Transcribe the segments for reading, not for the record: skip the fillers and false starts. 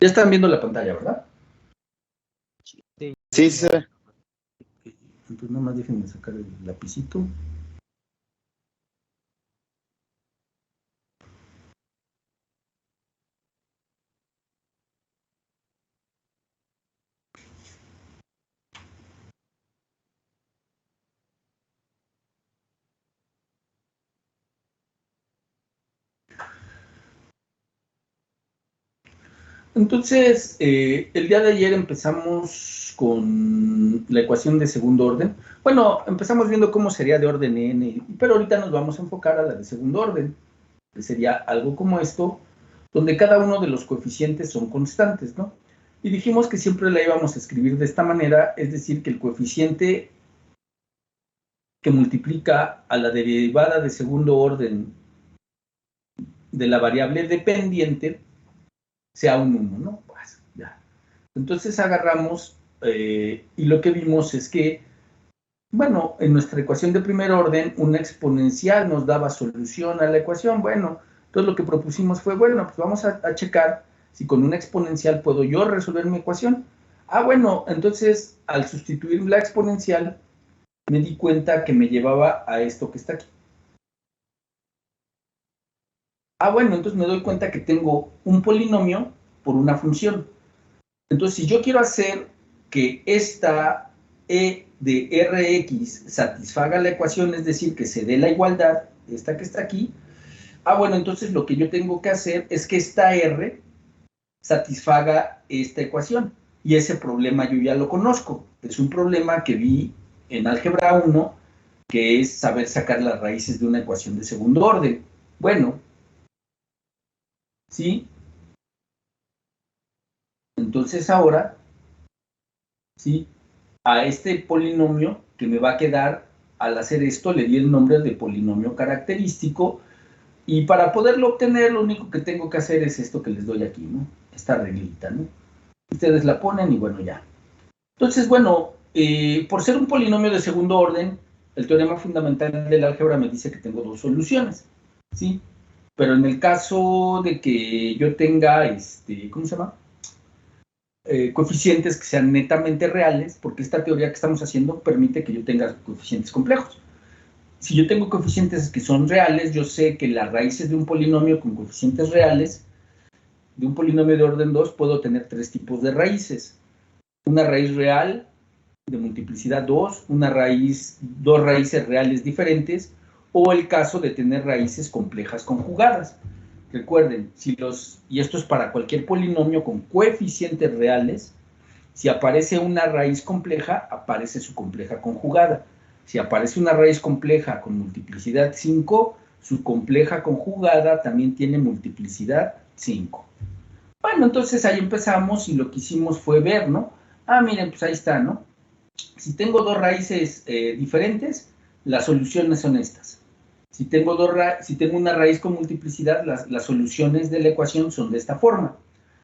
Ya están viendo la pantalla, ¿verdad? Sí, sí se ve. Entonces nada más déjenme sacar el lapicito. Entonces, el día de ayer empezamos con la ecuación de segundo orden. Bueno, empezamos viendo cómo sería de orden n, pero ahorita nos vamos a enfocar a la de segundo orden, que sería algo como esto, donde cada uno de los coeficientes son constantes, ¿no? Y dijimos que siempre la íbamos a escribir de esta manera, es decir, que el coeficiente que multiplica a la derivada de segundo orden de la variable dependiente sea un 1, ¿no? Pues ya. Entonces agarramos y lo que vimos es que, bueno, en nuestra ecuación de primer orden, una exponencial nos daba solución a la ecuación. Bueno, entonces lo que propusimos fue, bueno, pues vamos a checar si con una exponencial puedo yo resolver mi ecuación. Ah, bueno, entonces al sustituir la exponencial, me di cuenta que me llevaba a esto que está aquí. Ah, bueno, entonces me doy cuenta que tengo un polinomio por una función. Entonces, si yo quiero hacer que esta e de Rx satisfaga la ecuación, es decir, que se dé la igualdad, esta que está aquí, ah, bueno, entonces lo que yo tengo que hacer es que esta R satisfaga esta ecuación. Y ese problema yo ya lo conozco. Es un problema que vi en álgebra 1, que es saber sacar las raíces de una ecuación de segundo orden. Bueno, ¿sí? Entonces ahora, ¿sí? A este polinomio que me va a quedar, al hacer esto, le di el nombre de polinomio característico, y para poderlo obtener, lo único que tengo que hacer es esto que les doy aquí, ¿no? Esta reglita, ¿no? Ustedes la ponen y bueno, ya. Entonces, bueno, por ser un polinomio de segundo orden, el teorema fundamental del álgebra me dice que tengo dos soluciones, ¿sí? Pero en el caso de que yo tenga, ¿cómo se llama? Coeficientes que sean netamente reales, porque esta teoría que estamos haciendo permite que yo tenga coeficientes complejos. Si yo tengo coeficientes que son reales, yo sé que las raíces de un polinomio con coeficientes reales, de un polinomio de orden 2, puedo tener tres tipos de raíces. Una raíz real de multiplicidad 2, dos raíces reales diferentes, o el caso de tener raíces complejas conjugadas. Recuerden, y esto es para cualquier polinomio con coeficientes reales, si aparece una raíz compleja, aparece su compleja conjugada. Si aparece una raíz compleja con multiplicidad 5, su compleja conjugada también tiene multiplicidad 5. Bueno, entonces ahí empezamos y lo que hicimos fue ver, ¿no? Ah, miren, pues ahí está, ¿no? Si tengo dos raíces diferentes, las soluciones son estas. Si tengo una raíz con multiplicidad, las soluciones de la ecuación son de esta forma.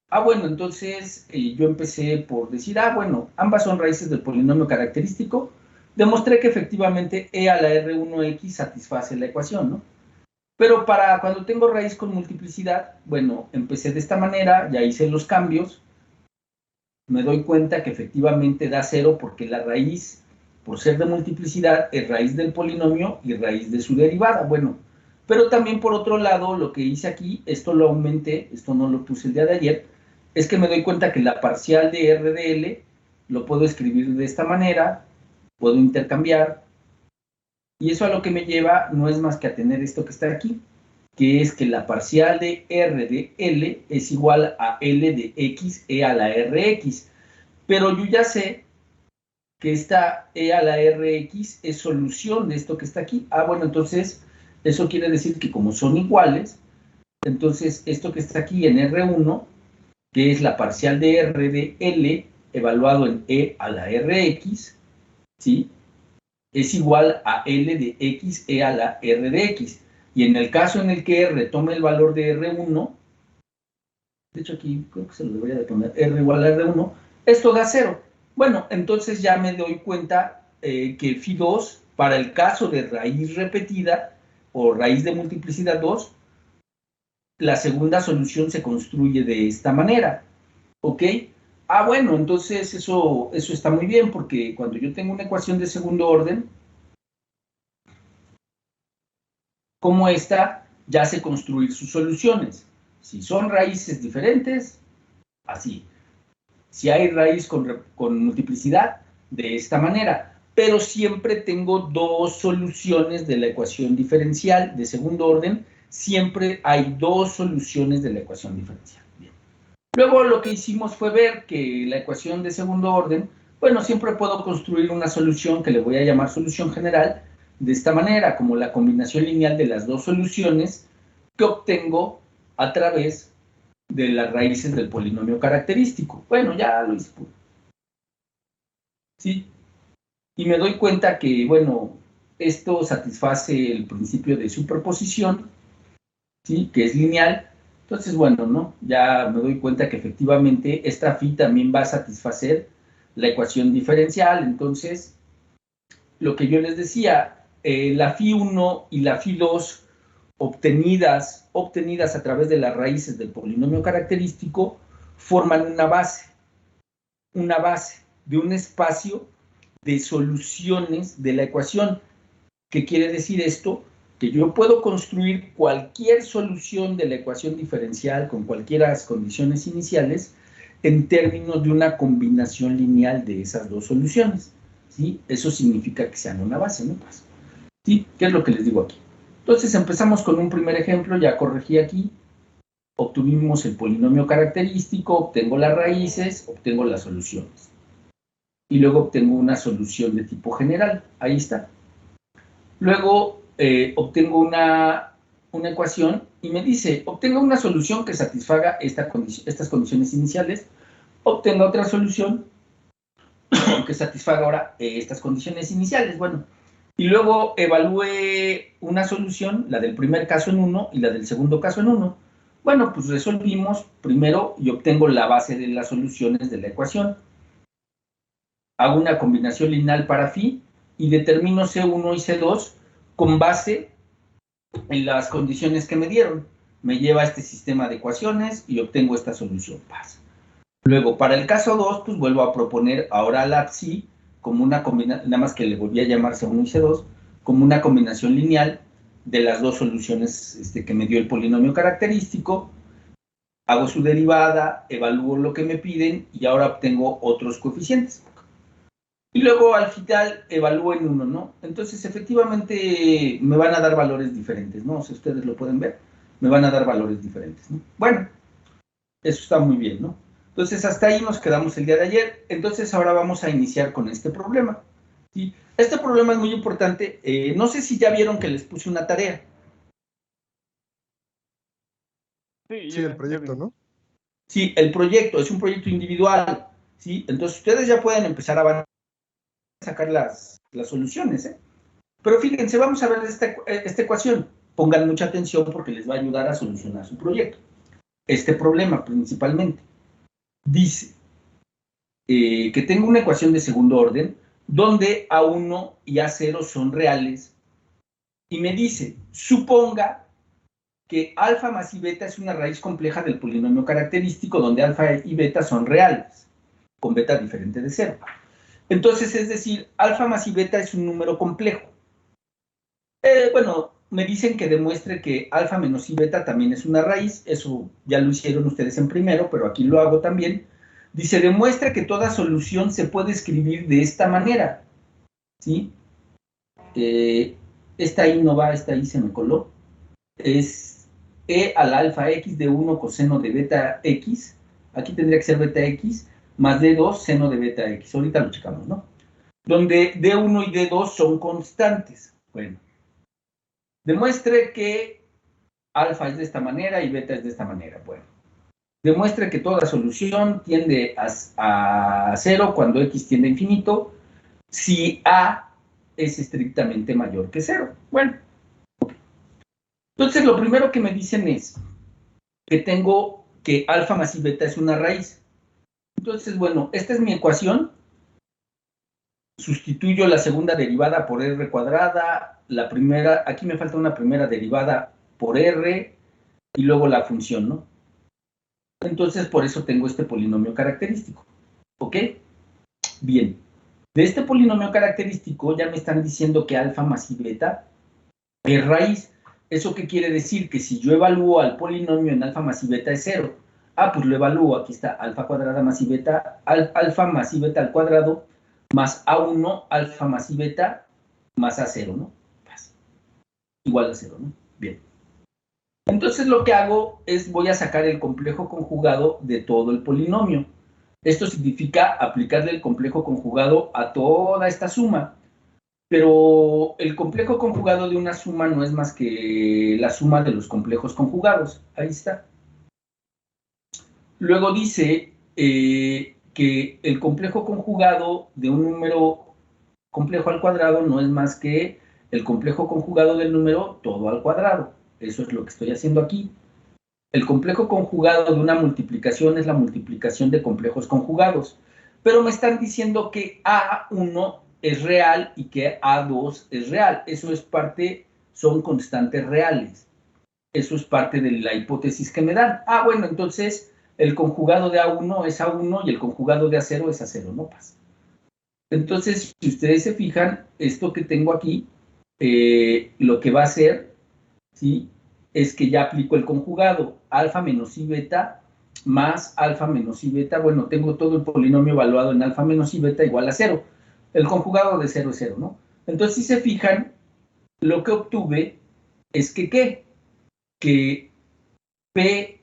Ah, bueno, entonces yo empecé por decir, ah, bueno, ambas son raíces del polinomio característico. Demostré que efectivamente e a la R1x satisface la ecuación, ¿no? Pero para cuando tengo raíz con multiplicidad, bueno, empecé de esta manera, ya hice los cambios, me doy cuenta que efectivamente da 0 porque la raíz, por ser de multiplicidad, es raíz del polinomio y raíz de su derivada. Bueno, pero también por otro lado, lo que hice aquí, esto lo aumenté, esto no lo puse el día de ayer, es que me doy cuenta que la parcial de R de L lo puedo escribir de esta manera, puedo intercambiar, y eso a lo que me lleva no es más que a tener esto que está aquí, que es que la parcial de R de L es igual a L de X e a la Rx. Pero yo ya sé que esta e a la Rx es solución de esto que está aquí. Ah, bueno, entonces eso quiere decir que como son iguales, entonces esto que está aquí en R1, que es la parcial de R de L evaluado en e a la Rx, ¿sí? Es igual a L de X e a la R de X. Y en el caso en el que R tome el valor de R1, de hecho aquí creo que se lo debería de poner R igual a R1, esto da 0. Bueno, entonces ya me doy cuenta que phi2, para el caso de raíz repetida o raíz de multiplicidad 2, la segunda solución se construye de esta manera. ¿Ok? Bueno, entonces eso está muy bien, porque cuando yo tengo una ecuación de segundo orden, como esta, ya sé construir sus soluciones. Si son raíces diferentes, así. Si hay raíz con multiplicidad, de esta manera. Pero siempre tengo dos soluciones de la ecuación diferencial de segundo orden. Siempre hay dos soluciones de la ecuación diferencial. Bien. Luego lo que hicimos fue ver que la ecuación de segundo orden, bueno, siempre puedo construir una solución que le voy a llamar solución general, de esta manera, como la combinación lineal de las dos soluciones que obtengo a través de las raíces del polinomio característico. Bueno, ya lo hice. ¿Sí? Y me doy cuenta que, bueno, esto satisface el principio de superposición, ¿sí? Que es lineal. Entonces, bueno, ¿no? Ya me doy cuenta que efectivamente esta phi también va a satisfacer la ecuación diferencial. Entonces, lo que yo les decía, la phi 1 y la phi 2 obtenidas a través de las raíces del polinomio característico forman una base de un espacio de soluciones de la ecuación. ¿Qué quiere decir esto? Que yo puedo construir cualquier solución de la ecuación diferencial con cualquiera de las condiciones iniciales en términos de una combinación lineal de esas dos soluciones. ¿Sí? Eso significa que sean una base, ¿no? ¿Sí? ¿Qué es lo que les digo aquí? Entonces empezamos con un primer ejemplo, ya corregí aquí, obtuvimos el polinomio característico, obtengo las raíces, obtengo las soluciones. Y luego obtengo una solución de tipo general, ahí está. Luego obtengo una ecuación y me dice, obtenga una solución que satisfaga estas condiciones iniciales, obtenga otra solución que satisfaga ahora estas condiciones iniciales. Bueno, y luego evalúe una solución, la del primer caso en 1 y la del segundo caso en 1. Bueno, pues resolvimos primero y obtengo la base de las soluciones de la ecuación. Hago una combinación lineal para phi y determino C1 y C2 con base en las condiciones que me dieron. Me lleva a este sistema de ecuaciones y obtengo esta solución. Luego, para el caso 2, pues vuelvo a proponer ahora la psi como una combinación, nada más que le volví a llamar C1 y C2, como una combinación lineal de las dos soluciones que me dio el polinomio característico. Hago su derivada, evalúo lo que me piden y ahora obtengo otros coeficientes. Y luego al final evalúen uno, ¿no? Entonces, efectivamente, me van a dar valores diferentes, ¿no? Si ustedes lo pueden ver, me van a dar valores diferentes, ¿no? Bueno, eso está muy bien, ¿no? Entonces, hasta ahí nos quedamos el día de ayer. Entonces, ahora vamos a iniciar con este problema, ¿sí? Este problema es muy importante. No sé si ya vieron que les puse una tarea. Sí, el proyecto, ¿no? Sí, el proyecto, es un proyecto individual, ¿sí? Entonces, ustedes ya pueden empezar a sacar las soluciones, ¿eh? Pero fíjense, vamos a ver esta ecuación. Pongan mucha atención porque les va a ayudar a solucionar su proyecto. Este problema principalmente dice que tengo una ecuación de segundo orden donde A1 y A0 son reales y me dice, suponga que alfa más i beta es una raíz compleja del polinomio característico donde alfa y beta son reales, con beta diferente de 0. Entonces, es decir, alfa más i beta es un número complejo. Bueno, me dicen que demuestre que alfa menos i beta también es una raíz. Eso ya lo hicieron ustedes en primero, pero aquí lo hago también. Dice, demuestra que toda solución se puede escribir de esta manera. ¿Sí? Esta i no va, esta i se me coló. Es e al alfa x de 1 coseno de beta x. Aquí tendría que ser beta x más d2 seno de beta x. Ahorita lo checamos, ¿no? Donde d1 y d2 son constantes. Bueno. Demuestre que alfa es de esta manera y beta es de esta manera. Bueno, demuestre que toda solución tiende a 0 cuando x tiende a infinito si a es estrictamente mayor que 0. Bueno, entonces lo primero que me dicen es que tengo que alfa más i beta es una raíz. Entonces, bueno, esta es mi ecuación. Sustituyo la segunda derivada por r cuadrada, la primera, aquí me falta una primera derivada por r, y luego la función, ¿no? Entonces, por eso tengo este polinomio característico. ¿Ok? Bien. De este polinomio característico ya me están diciendo que alfa más i beta es raíz. ¿Eso qué quiere decir? Que si yo evalúo al polinomio en alfa más i beta es 0. Ah, pues lo evalúo. Aquí está alfa cuadrada más i beta, alfa más i beta al cuadrado, más A1 alfa más i beta más A0, ¿no? Igual a 0, ¿no? Bien. Entonces lo que hago es voy a sacar el complejo conjugado de todo el polinomio. Esto significa aplicarle el complejo conjugado a toda esta suma. Pero el complejo conjugado de una suma no es más que la suma de los complejos conjugados. Ahí está. Luego dice que el complejo conjugado de un número complejo al cuadrado no es más que el complejo conjugado del número todo al cuadrado. Eso es lo que estoy haciendo aquí. El complejo conjugado de una multiplicación es la multiplicación de complejos conjugados. Pero me están diciendo que A1 es real y que A2 es real. Eso es parte, son constantes reales. Eso es parte de la hipótesis que me dan. Ah, bueno, entonces el conjugado de A1 es A1 y el conjugado de A0 es A0, no pasa. Entonces, si ustedes se fijan, esto que tengo aquí, lo que va a hacer, ¿sí?, es que ya aplico el conjugado, alfa menos i beta más alfa menos i beta. Bueno, tengo todo el polinomio evaluado en alfa menos i beta igual a 0. El conjugado de 0 es 0, ¿no? Entonces, si se fijan, lo que obtuve es que, ¿qué? Que P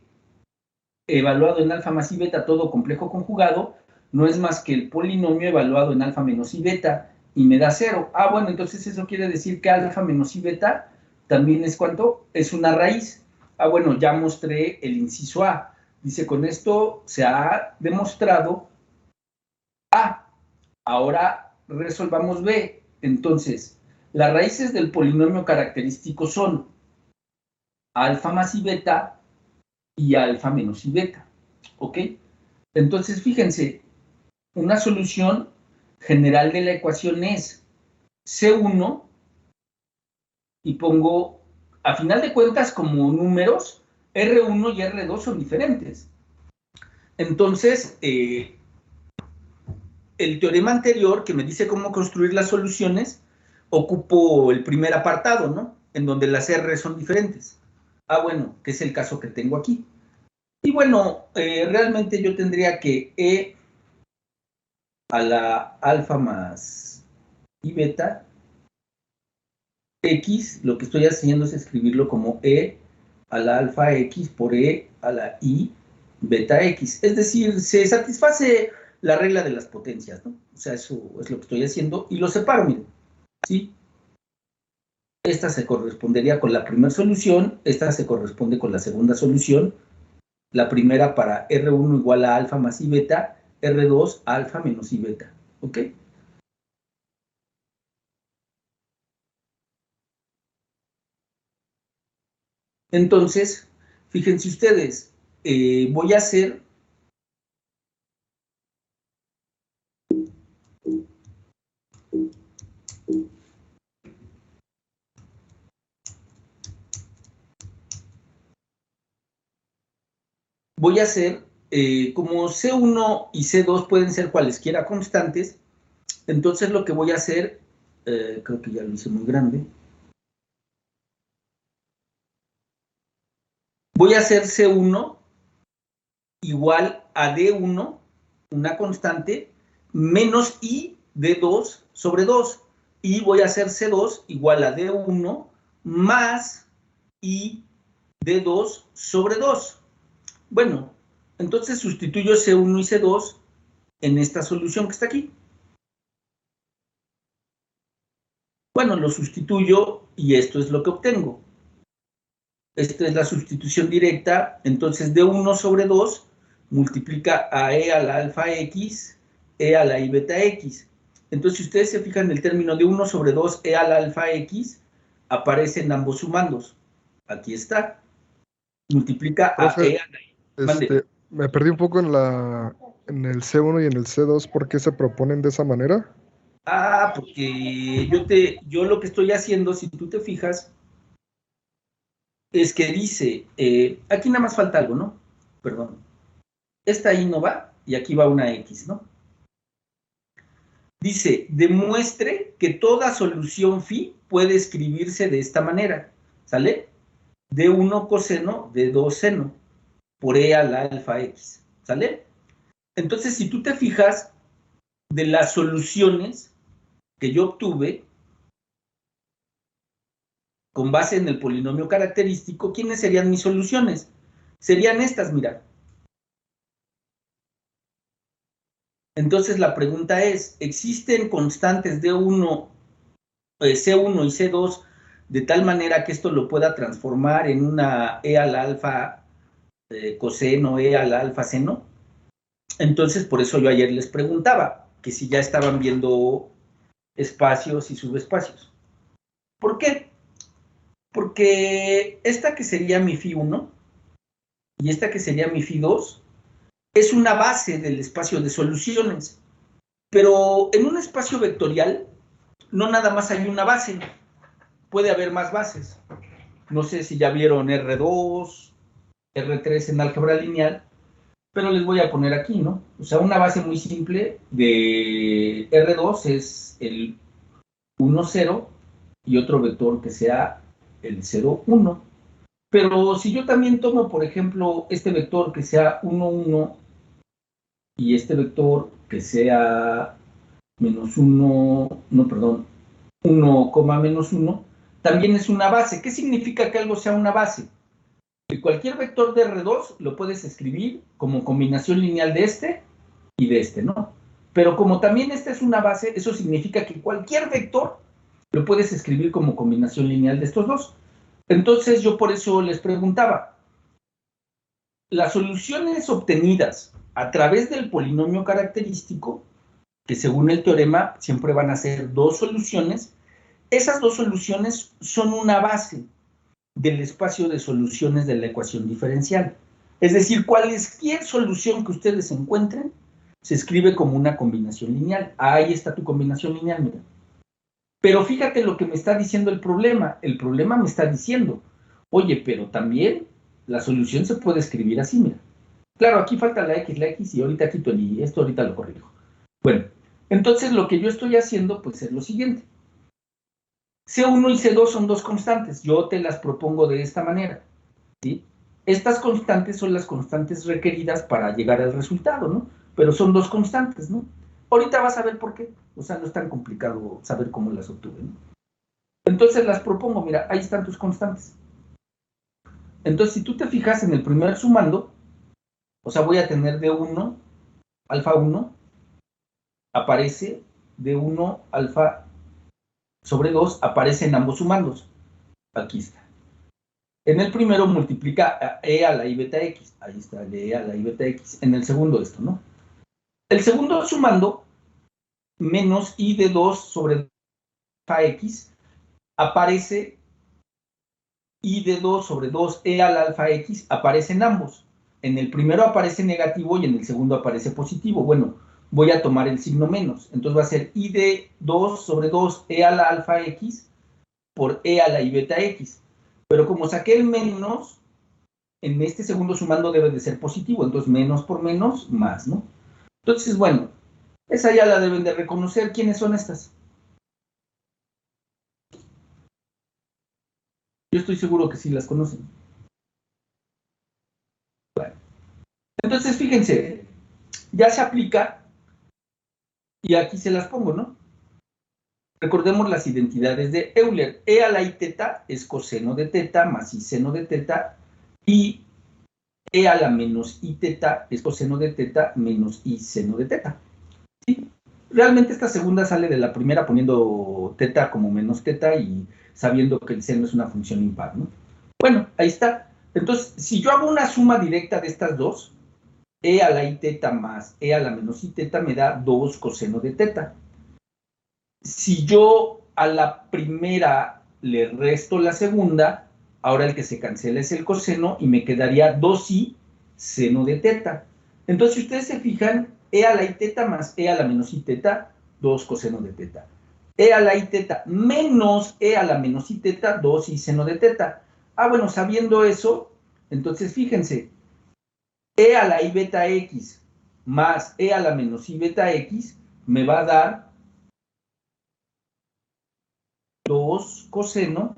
evaluado en alfa más i beta, todo complejo conjugado, no es más que el polinomio evaluado en alfa menos i beta, y me da 0. Ah, bueno, entonces eso quiere decir que alfa menos i beta también es ¿cuánto? Es una raíz. Ah, bueno, ya mostré el inciso A. Dice, con esto se ha demostrado A. Ahora resolvamos B. Entonces, las raíces del polinomio característico son alfa más i beta y alfa menos i beta. ¿Ok? Entonces, fíjense, una solución general de la ecuación es C1 y pongo, a final de cuentas, como números, R1 y R2 son diferentes. Entonces, el teorema anterior que me dice cómo construir las soluciones, ocupo el primer apartado, ¿no? En donde las R son diferentes. Ah, bueno, que es el caso que tengo aquí. Y bueno, realmente yo tendría que E a la alfa más i beta x, lo que estoy haciendo es escribirlo como E a la alfa x por E a la i beta x. Es decir, se satisface la regla de las potencias, ¿no? O sea, eso es lo que estoy haciendo y lo separo, miren, ¿sí? Esta se correspondería con la primera solución, esta se corresponde con la segunda solución, la primera para R1 igual a alfa más i beta, R2 alfa menos i beta, ¿ok? Entonces, fíjense ustedes, voy a hacer como C1 y C2 pueden ser cualesquiera constantes, entonces lo que voy a hacer, creo que ya lo hice muy grande, voy a hacer C1 igual a D1, una constante, menos I D2 sobre 2, y voy a hacer C2 igual a D1 más I D2 sobre 2. Bueno, entonces sustituyo C1 y C2 en esta solución que está aquí. Bueno, lo sustituyo y esto es lo que obtengo. Esta es la sustitución directa, entonces D1 sobre 2 multiplica a E a la alfa X, E a la I beta X. Entonces, si ustedes se fijan, el término de 1 sobre 2 E a la alfa X aparece en ambos sumandos. Aquí está. Multiplica Profe, a E a la I. me perdí un poco en el C1 y en el C2. ¿Por qué se proponen de esa manera? Ah, porque yo lo que estoy haciendo, si tú te fijas, es que dice, aquí nada más falta algo, ¿no? Perdón. Esta I no va, y aquí va una X, ¿no? Dice, demuestre que toda solución phi puede escribirse de esta manera, ¿sale? D1 coseno, D2 seno, por E a la alfa X, ¿sale? Entonces, si tú te fijas, de las soluciones que yo obtuve, con base en el polinomio característico, ¿quiénes serían mis soluciones? Serían estas, mira. Entonces la pregunta es, ¿existen constantes C1 y C2 de tal manera que esto lo pueda transformar en una E a la alfa coseno, E a la alfa seno? Entonces, por eso yo ayer les preguntaba que si ya estaban viendo espacios y subespacios. ¿Por qué? Porque esta que sería mi phi1 y esta que sería mi phi2 es una base del espacio de soluciones. Pero en un espacio vectorial no nada más hay una base, puede haber más bases. No sé si ya vieron R2, R3 en álgebra lineal, pero les voy a poner aquí, ¿no? O sea, una base muy simple de R2 es el 1, 0 y otro vector que sea el 0, 1. Pero si yo también tomo, por ejemplo, este vector que sea 1, 1 y este vector que sea menos 1, no, perdón, 1, menos 1, también es una base. ¿Qué significa que algo sea una base? Que cualquier vector de R2 lo puedes escribir como combinación lineal de este y de este, ¿no? Pero como también esta es una base, eso significa que cualquier vector lo puedes escribir como combinación lineal de estos dos. Entonces yo por eso les preguntaba, las soluciones obtenidas a través del polinomio característico, que según el teorema siempre van a ser dos soluciones, esas dos soluciones son una base del espacio de soluciones de la ecuación diferencial. Es decir, cualquier solución que ustedes encuentren se escribe como una combinación lineal. Ahí está tu combinación lineal, mira. Pero fíjate lo que me está diciendo el problema. El problema me está diciendo, oye, pero también la solución se puede escribir así, mira. Claro, aquí falta la X y ahorita quito el Y. Esto ahorita lo corrijo. Bueno, entonces lo que yo estoy haciendo pues es lo siguiente. C1 y C2 son dos constantes. Yo te las propongo de esta manera, ¿sí? Estas constantes son las constantes requeridas para llegar al resultado, ¿no? Pero son dos constantes, ¿no? Ahorita vas a ver por qué. O sea, no es tan complicado saber cómo las obtuve, ¿no? Entonces las propongo, mira, ahí están tus constantes. Entonces, si tú te fijas en el primer sumando, o sea, voy a tener D1, alfa 1, aparece D1, alfa sobre 2, aparece en ambos sumandos. Aquí está. En el primero multiplica E a la I beta X. Ahí está, el E a la I beta X. En el segundo esto, ¿no? El segundo sumando, menos I de 2 sobre alfa X, aparece I de 2 sobre 2 E al alfa X, aparece en ambos. En el primero aparece negativo y en el segundo aparece positivo. Bueno, voy a tomar el signo menos. Entonces va a ser I de 2 sobre 2 E a la alfa X por E a la I beta X. Pero como saqué el menos, en este segundo sumando debe de ser positivo, entonces menos por menos, más, ¿no? Entonces, bueno, esa ya la deben de reconocer. ¿Quiénes son estas? Yo estoy seguro que sí las conocen. Bueno, entonces, fíjense, ya se aplica y aquí se las pongo, ¿no? Recordemos las identidades de Euler. E a la I teta es coseno de teta más I seno de teta y E a la menos I teta es coseno de teta menos I seno de teta. ¿Sí? Realmente esta segunda sale de la primera poniendo teta como menos teta y sabiendo que el seno es una función impar, ¿no? Bueno, ahí está. Entonces, si yo hago una suma directa de estas dos, E a la I teta más E a la menos I teta me da 2 coseno de teta. Si yo a la primera le resto la segunda, ahora el que se cancela es el coseno y me quedaría 2i seno de teta. Entonces, si ustedes se fijan, E a la I teta más E a la menos I teta, 2 coseno de teta. E a la I teta menos E a la menos I teta, 2i seno de teta. Ah, bueno, sabiendo eso, entonces fíjense, e a la i beta x más e a la menos i beta x me va a dar 2 coseno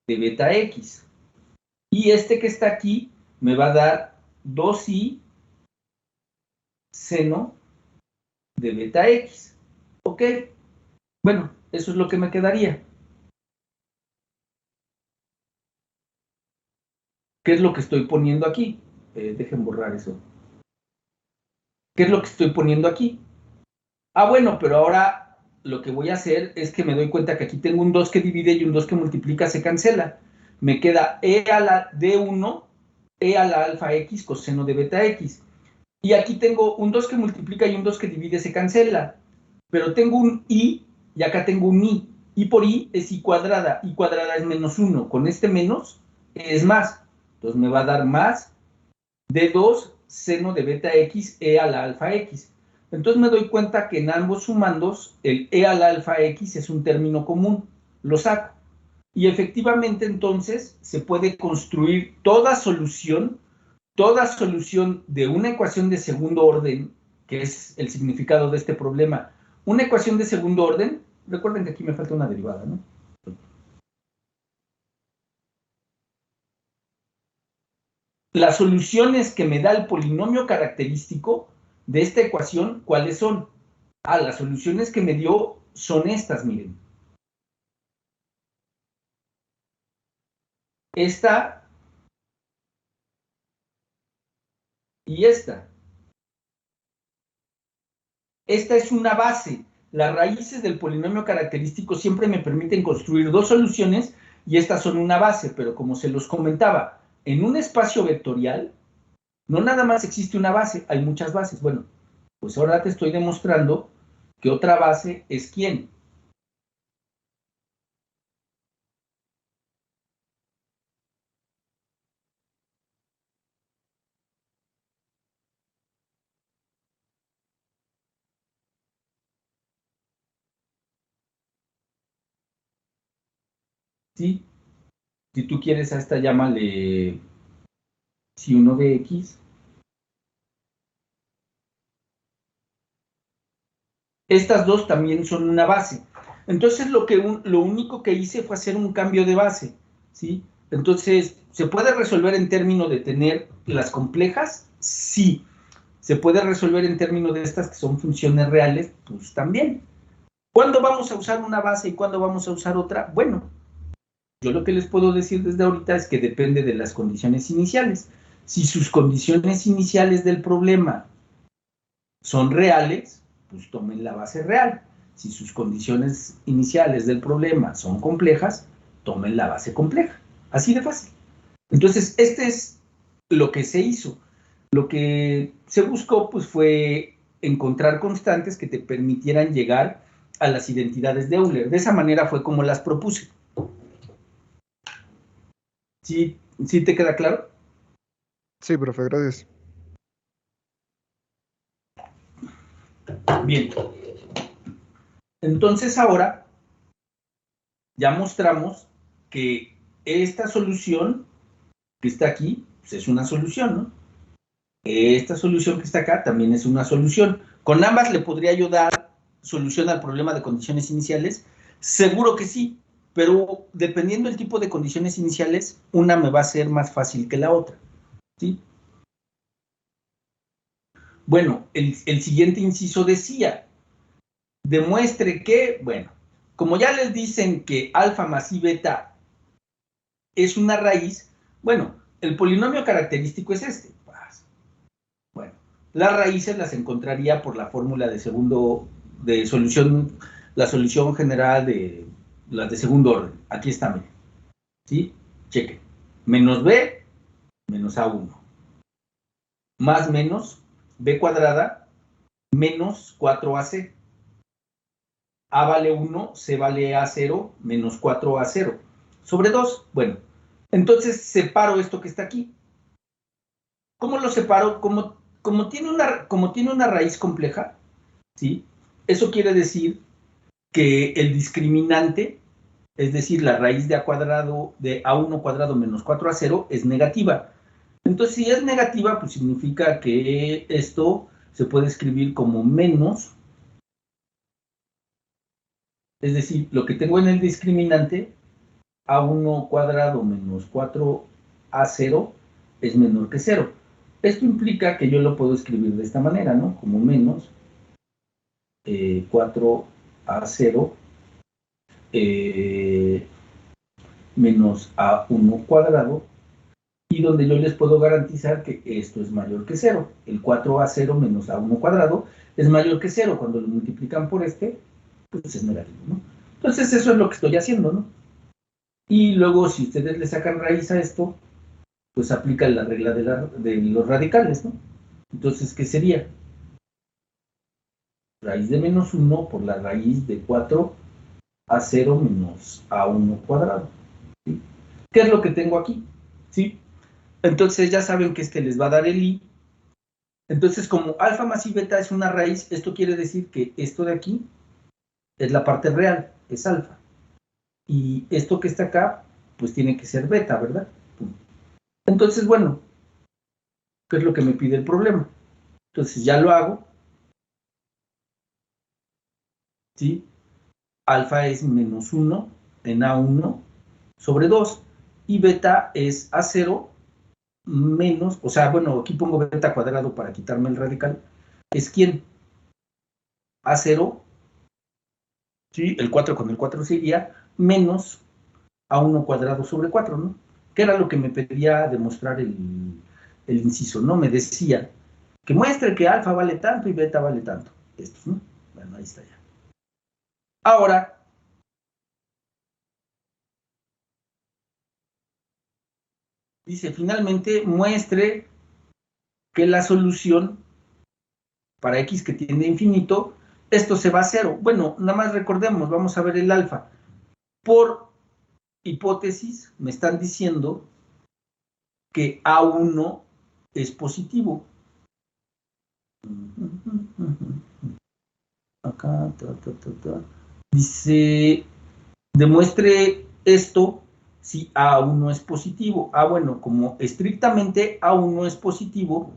de beta x. Y este que está aquí me va a dar 2i seno de beta x. ¿Ok? Bueno, eso es lo que me quedaría. ¿Qué es lo que estoy poniendo aquí? Dejen borrar eso. ¿Qué es lo que estoy poniendo aquí? Ah, bueno, pero ahora lo que voy a hacer es que me doy cuenta que aquí tengo un 2 que divide y un 2 que multiplica, se cancela. Me queda e a la d1, e a la alfa x coseno de beta x. Y aquí tengo un 2 que multiplica y un 2 que divide, se cancela. Pero tengo un i y acá tengo un i. I por i es i cuadrada es menos 1. Con este menos es más. Entonces me va a dar más de 2 seno de beta x e a la alfa x. Entonces me doy cuenta que en ambos sumandos el e a la alfa x es un término común. Lo saco. Y efectivamente entonces se puede construir toda solución de una ecuación de segundo orden, que es el significado de este problema. Una ecuación de segundo orden, recuerden que aquí me falta una derivada, ¿no? Las soluciones que me da el polinomio característico de esta ecuación, ¿cuáles son? Ah, las soluciones que me dio son estas, miren. Esta y esta. Esta es una base. Las raíces del polinomio característico siempre me permiten construir dos soluciones y estas son una base, pero como se los comentaba, en un espacio vectorial no nada más existe una base, hay muchas bases. Bueno, pues ahora te estoy demostrando que otra base es ¿quién? ¿Sí? Si tú quieres a esta, llámale si uno de X. Estas dos también son una base. Entonces lo único que hice fue hacer un cambio de base, ¿sí? Entonces, ¿se puede resolver en términos de tener las complejas? Sí. ¿Se puede resolver en términos de estas que son funciones reales? Pues también. ¿Cuándo vamos a usar una base y cuándo vamos a usar otra? Bueno, yo lo que les puedo decir desde ahorita es que depende de las condiciones iniciales. Si sus condiciones iniciales del problema son reales, pues tomen la base real. Si sus condiciones iniciales del problema son complejas, tomen la base compleja. Así de fácil. Entonces, este es lo que se hizo. Lo que se buscó, pues, fue encontrar constantes que te permitieran llegar a las identidades de Euler. De esa manera fue como las propuse. ¿Sí te queda claro? Sí, profe, gracias. Bien. Entonces ahora ya mostramos que esta solución que está aquí, pues es una solución, ¿no? Esta solución que está acá también es una solución. ¿Con ambas le podría yo dar solución al problema de condiciones iniciales? Seguro que sí, pero dependiendo del tipo de condiciones iniciales, una me va a ser más fácil que la otra, ¿sí? Bueno, el siguiente inciso decía, demuestre que, bueno, como ya les dicen que alfa más i beta es una raíz, bueno, el polinomio característico es este. Bueno, las raíces las encontraría por la fórmula de solución, la solución general de las de segundo orden. Aquí está, miren. ¿Sí? Chequen. Menos b menos a1. Más menos b cuadrada menos 4ac. A vale 1, C vale A0, menos 4A0. Sobre 2, bueno. Entonces separo esto que está aquí. ¿Cómo lo separo? Como tiene una raíz compleja, ¿sí? Eso quiere decir que el discriminante, es decir, la raíz de A cuadrado, de A1 cuadrado menos 4A0, es negativa. Entonces, si es negativa, pues significa que esto se puede escribir como menos, es decir, lo que tengo en el discriminante, a1 cuadrado menos 4a0 es menor que 0. Esto implica que yo lo puedo escribir de esta manera, ¿no? Como menos 4a0 menos a1 cuadrado, y donde yo les puedo garantizar que esto es mayor que 0. El 4a0 menos a1 cuadrado es mayor que 0. Cuando lo multiplican por este, pues es negativo, ¿no? Entonces eso es lo que estoy haciendo, ¿no? Y luego, si ustedes le sacan raíz a esto, pues aplica la regla de los radicales, ¿no? Entonces, ¿qué sería? Raíz de menos 1 por la raíz de 4a0 menos a1 cuadrado, ¿sí? ¿Qué es lo que tengo aquí? ¿Sí? Entonces ya saben que este les va a dar el i. Entonces, como alfa más i beta es una raíz, esto quiere decir que esto de aquí es la parte real, es alfa. Y esto que está acá, pues tiene que ser beta, ¿verdad? Entonces, bueno, ¿qué es lo que me pide el problema? Entonces ya lo hago, ¿sí? Alfa es menos 1 en A1 sobre 2, y beta es A0 menos, o sea, bueno, aquí pongo beta cuadrado para quitarme el radical, es ¿quién? A0, ¿sí? El 4 con el 4 sería menos A1 cuadrado sobre 4, ¿no? Que era lo que me pedía demostrar el inciso, ¿no? Me decía que muestre que alfa vale tanto y beta vale tanto. Estos, ¿no? Bueno, ahí está ya. Ahora, dice, finalmente muestre que la solución para x que tiende a infinito, esto se va a cero. Bueno, nada más recordemos, vamos a ver el alfa. Por hipótesis, me están diciendo que A1 es positivo. Acá, dice, demuestre esto si A1 es positivo. Ah, bueno, como estrictamente A1 es positivo,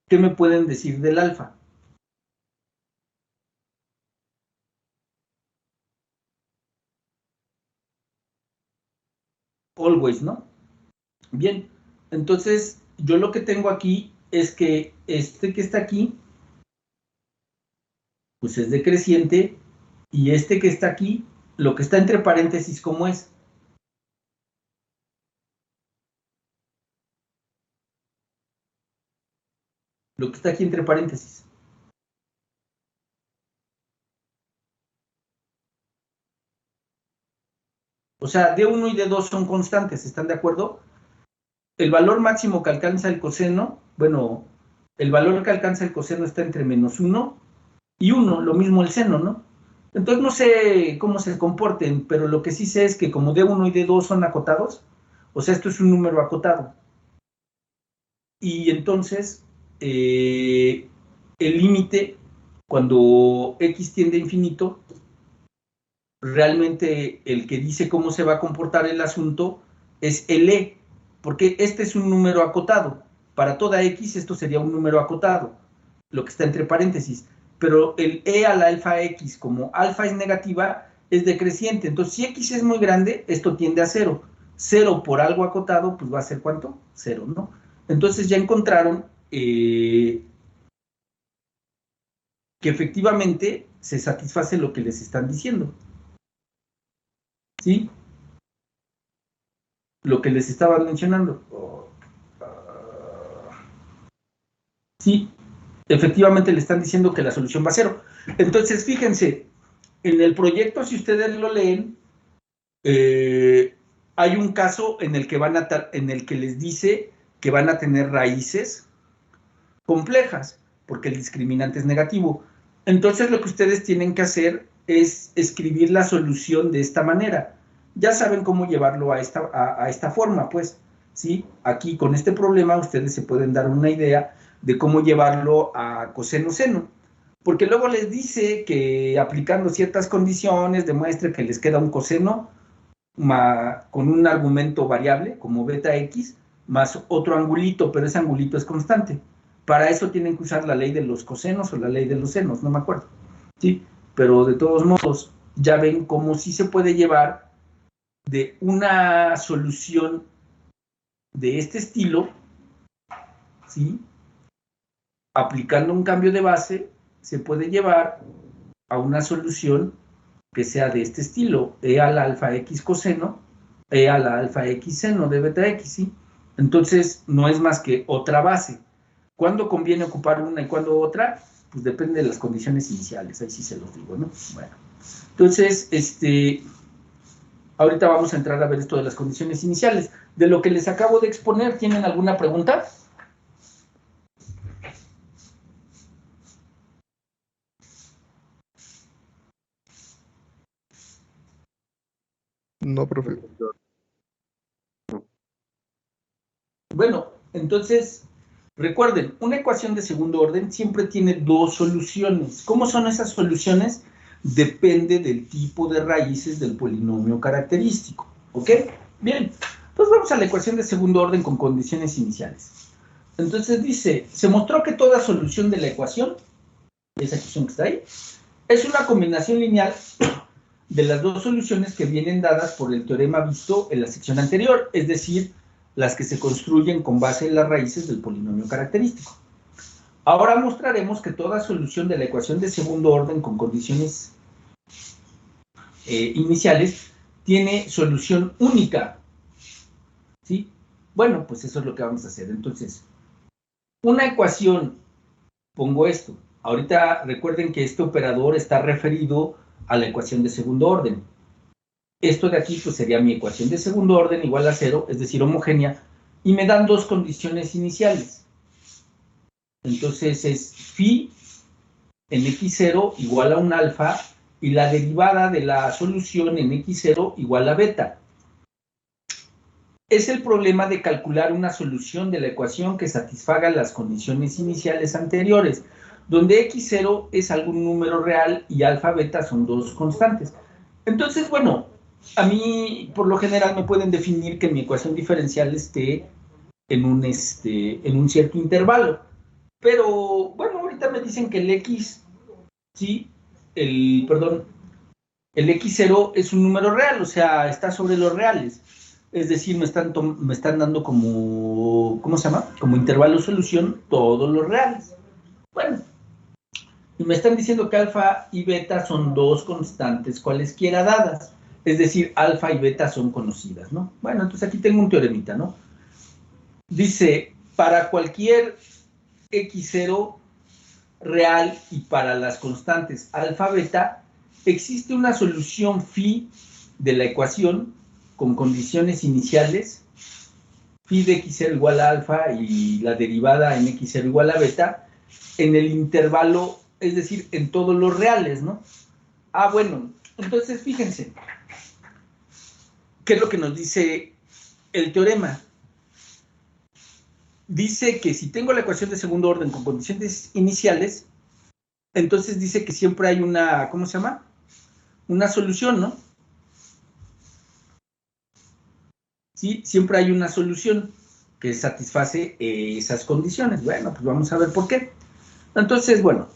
¿qué me pueden decir del alfa? Always, ¿no? Bien, entonces yo lo que tengo aquí es que este que está aquí, pues es decreciente, y este que está aquí, lo que está entre paréntesis, ¿cómo es? Lo que está aquí entre paréntesis. O sea, D1 y D2 son constantes, ¿están de acuerdo? El valor máximo que alcanza el coseno, bueno, el valor que alcanza el coseno está entre menos 1 y 1, lo mismo el seno, ¿no? Entonces no sé cómo se comporten, pero lo que sí sé es que como D1 y D2 son acotados, o sea, esto es un número acotado. Y entonces, el límite, cuando x tiende a infinito, realmente el que dice cómo se va a comportar el asunto es el e, porque este es un número acotado. Para toda x esto sería un número acotado, lo que está entre paréntesis. Pero el e a la alfa x, como alfa es negativa, es decreciente. Entonces, si x es muy grande, esto tiende a 0. 0 por algo acotado, pues va a ser ¿cuánto? 0, ¿no? Entonces ya encontraron que efectivamente se satisface lo que les están diciendo. ¿Sí? Lo que les estaba mencionando. Sí, efectivamente le están diciendo que la solución va a 0. Entonces, fíjense, en el proyecto, si ustedes lo leen, hay un caso en el que les dice que van a tener raíces complejas, porque el discriminante es negativo. Entonces, lo que ustedes tienen que hacer es escribir la solución de esta manera. Ya saben cómo llevarlo a esta forma, pues, ¿sí? Aquí, con este problema, ustedes se pueden dar una idea de cómo llevarlo a coseno-seno. Porque luego les dice que aplicando ciertas condiciones demuestre que les queda un coseno. con un argumento variable, como beta x, más otro angulito, pero ese angulito es constante. Para eso tienen que usar la ley de los cosenos o la ley de los senos, no me acuerdo. ¿Sí? Pero de todos modos, ya ven cómo sí se puede llevar de una solución de este estilo, ¿sí? Aplicando un cambio de base, se puede llevar a una solución que sea de este estilo, e a la alfa x coseno, e a la alfa x seno de beta x, ¿sí? Entonces, no es más que otra base. ¿Cuándo conviene ocupar una y cuándo otra? Pues depende de las condiciones iniciales, ahí sí se los digo, ¿no? Bueno, entonces, ahorita vamos a entrar a ver esto de las condiciones iniciales. De lo que les acabo de exponer, ¿tienen alguna pregunta? No, profe. Bueno, entonces, recuerden, una ecuación de segundo orden siempre tiene dos soluciones. ¿Cómo son esas soluciones? Depende del tipo de raíces del polinomio característico. ¿Ok? Bien, pues vamos a la ecuación de segundo orden con condiciones iniciales. Entonces dice, se mostró que toda solución de la ecuación, esa ecuación que está ahí, es una combinación lineal de las dos soluciones que vienen dadas por el teorema visto en la sección anterior, es decir, las que se construyen con base en las raíces del polinomio característico. Ahora mostraremos que toda solución de la ecuación de segundo orden con condiciones iniciales tiene solución única. ¿Sí? Bueno, pues eso es lo que vamos a hacer. Entonces, una ecuación, pongo esto. Ahorita recuerden que este operador está referido a la ecuación de segundo orden. Esto de aquí pues sería mi ecuación de segundo orden igual a 0, es decir, homogénea, y me dan dos condiciones iniciales. Entonces es phi en x0 igual a un alfa y la derivada de la solución en x0 igual a beta. Es el problema de calcular una solución de la ecuación que satisfaga las condiciones iniciales anteriores, donde x0 es algún número real y alfa beta son dos constantes. Entonces, bueno, a mí por lo general me pueden definir que mi ecuación diferencial esté en un cierto intervalo. Pero, bueno, ahorita me dicen que el x, sí, el x0 es un número real, o sea, está sobre los reales. Es decir, me están dando como, ¿cómo se llama? Como intervalo solución todos los reales. Bueno, y me están diciendo que alfa y beta son dos constantes cualesquiera dadas. Es decir, alfa y beta son conocidas, ¿no? Bueno, entonces aquí tengo un teoremita, ¿no? Dice, para cualquier x0 real y para las constantes alfa, beta, existe una solución phi de la ecuación con condiciones iniciales, phi de x0 igual a alfa y la derivada en x0 igual a beta, en el intervalo, es decir, en todos los reales, ¿no? Ah, bueno, entonces fíjense, ¿qué es lo que nos dice el teorema? Dice que si tengo la ecuación de segundo orden con condiciones iniciales, entonces dice que siempre hay una, ¿cómo se llama? Una solución, ¿no? Sí, siempre hay una solución que satisface esas condiciones. Bueno, pues vamos a ver por qué. Entonces, bueno,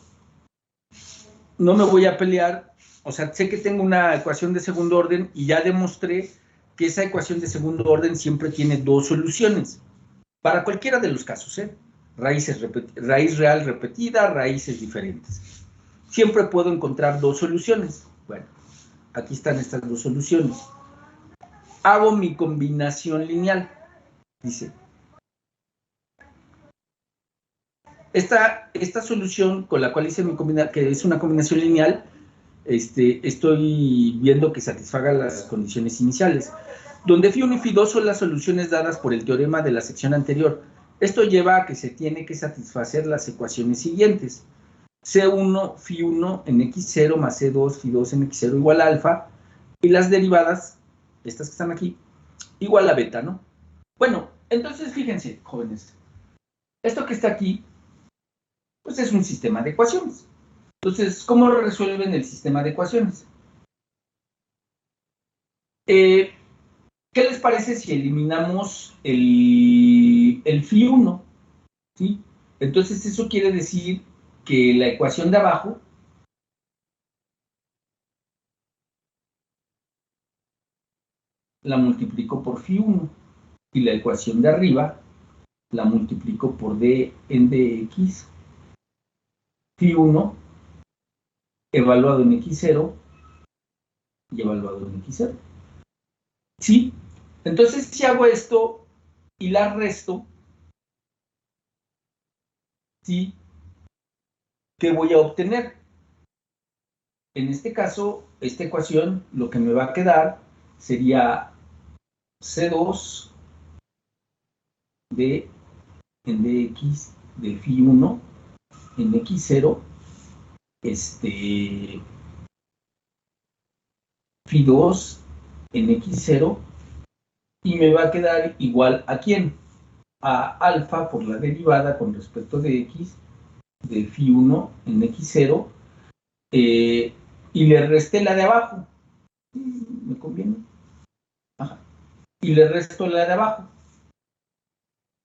no me voy a pelear, o sea, sé que tengo una ecuación de segundo orden y ya demostré que esa ecuación de segundo orden siempre tiene dos soluciones, para cualquiera de los casos, ¿eh? Raíz real repetida, raíces diferentes. Siempre puedo encontrar dos soluciones. Bueno, aquí están estas dos soluciones. Hago mi combinación lineal, dice. Esta solución con la cual hice mi combinación, que es una combinación lineal, estoy viendo que satisfaga las condiciones iniciales. Donde phi1 y phi2 son las soluciones dadas por el teorema de la sección anterior. Esto lleva a que se tiene que satisfacer las ecuaciones siguientes. C1, phi1 en x0 más C2, phi2 en x0 igual a alfa, y las derivadas, estas que están aquí, igual a beta, ¿no? Bueno, entonces fíjense, jóvenes, esto que está aquí, pues es un sistema de ecuaciones. Entonces, ¿cómo resuelven el sistema de ecuaciones? ¿Qué les parece si eliminamos el phi 1? ¿Sí? Entonces eso quiere decir que la ecuación de abajo la multiplico por phi 1 y la ecuación de arriba la multiplico por d en dx. Phi 1 evaluado en x0 y evaluado en x0. ¿Sí? Entonces, si hago esto y la resto, ¿sí? ¿Qué voy a obtener? En este caso, esta ecuación, lo que me va a quedar sería C2 de en dx de phi 1 en x0, phi 2 en x0, y me va a quedar igual a ¿quién? A alfa por la derivada con respecto de x de phi 1 en x0, y le resté la de abajo. ¿Me conviene? Ajá. Y le resto la de abajo.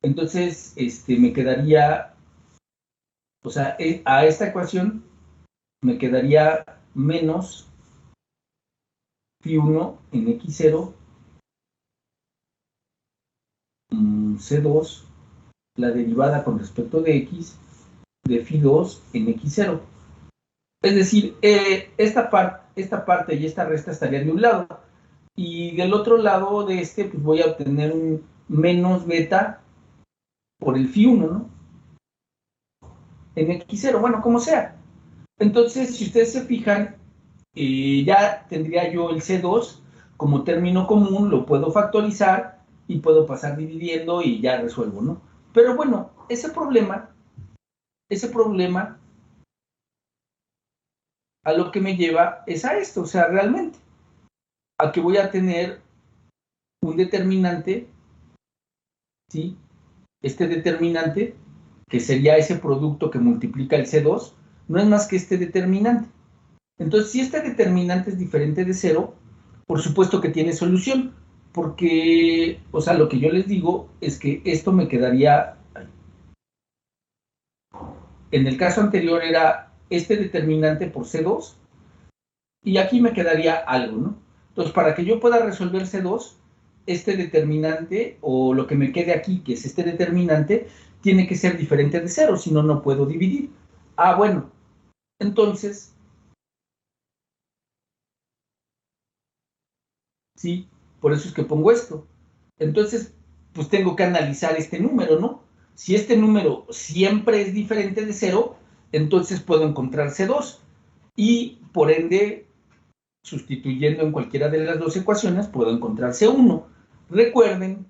Entonces, me quedaría, o sea, a esta ecuación me quedaría menos phi 1 en x0, c2, la derivada con respecto de x, de phi 2 en x0. Es decir, esta parte y esta resta estarían de un lado. Y del otro lado de pues voy a obtener un menos beta por el phi 1, ¿no? En x0, bueno, como sea. Entonces, si ustedes se fijan, ya tendría yo el C2 como término común, lo puedo factorizar y puedo pasar dividiendo y ya resuelvo, ¿no? Pero bueno, ese problema a lo que me lleva es a esto, o sea, realmente, a que voy a tener un determinante, ¿sí? Este determinante, que sería ese producto que multiplica el C2, no es más que este determinante. Entonces, si este determinante es diferente de 0, por supuesto que tiene solución, porque, o sea, lo que yo les digo es que esto me quedaría, en el caso anterior era este determinante por C2, y aquí me quedaría algo, ¿no? Entonces, para que yo pueda resolver C2, este determinante, o lo que me quede aquí, que es este determinante, tiene que ser diferente de 0, si no, no puedo dividir. Ah, bueno, entonces, sí, por eso es que pongo esto. Entonces, pues tengo que analizar este número, ¿no? Si este número siempre es diferente de 0, entonces puedo encontrar C2. Y por ende, sustituyendo en cualquiera de las dos ecuaciones, puedo encontrar C1. Recuerden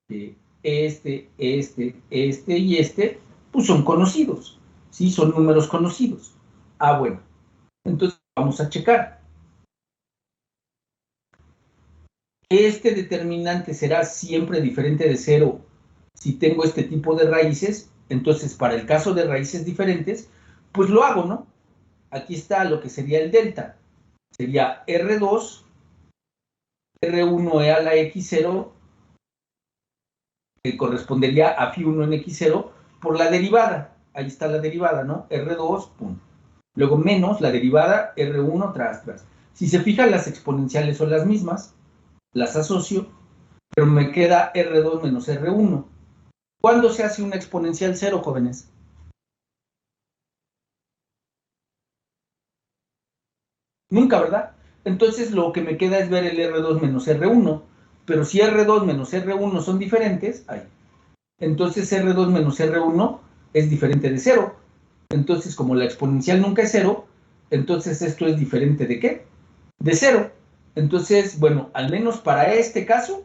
que y pues son conocidos, ¿sí? Son números conocidos. Ah, bueno. Entonces, vamos a checar. Este determinante será siempre diferente de 0 si tengo este tipo de raíces. Entonces, para el caso de raíces diferentes, pues lo hago, ¿no? Aquí está lo que sería el delta. Sería R2, R1 a la X0, que correspondería a phi 1 en X0, por la derivada. Ahí está la derivada, ¿no? R2, pum. Luego menos la derivada R1 tras. Si se fijan, las exponenciales son las mismas, las asocio, pero me queda R2 menos R1. ¿Cuándo se hace una exponencial 0, jóvenes? Nunca, ¿verdad? Entonces lo que me queda es ver el R2 menos R1. Pero si R2 menos R1 son diferentes, entonces R2 menos R1 es diferente de 0. Entonces, como la exponencial nunca es 0, entonces esto es diferente ¿de qué? De 0. Entonces, bueno, al menos para este caso,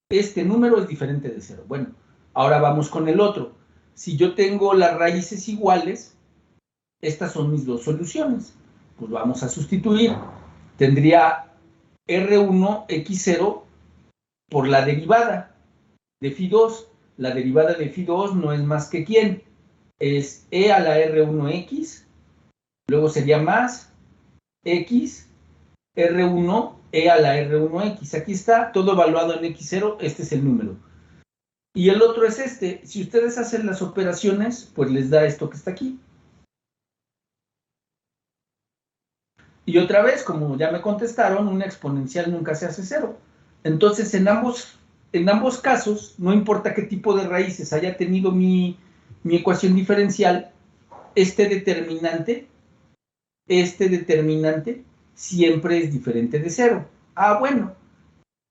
este número es diferente de 0. Bueno, ahora vamos con el otro. Si yo tengo las raíces iguales, estas son mis dos soluciones. Pues vamos a sustituir. Tendría R1x0 por la derivada de phi 2. La derivada de phi 2 no es más que ¿quién? Es e a la R1x, luego sería más x R1 e a la R1X. Aquí está, todo evaluado en X0, este es el número. Y el otro es este. Si ustedes hacen las operaciones, pues les da esto que está aquí. Y otra vez, como ya me contestaron, una exponencial nunca se hace cero. Entonces, en ambos casos, no importa qué tipo de raíces haya tenido mi ecuación diferencial, este determinante siempre es diferente de cero. Ah, bueno,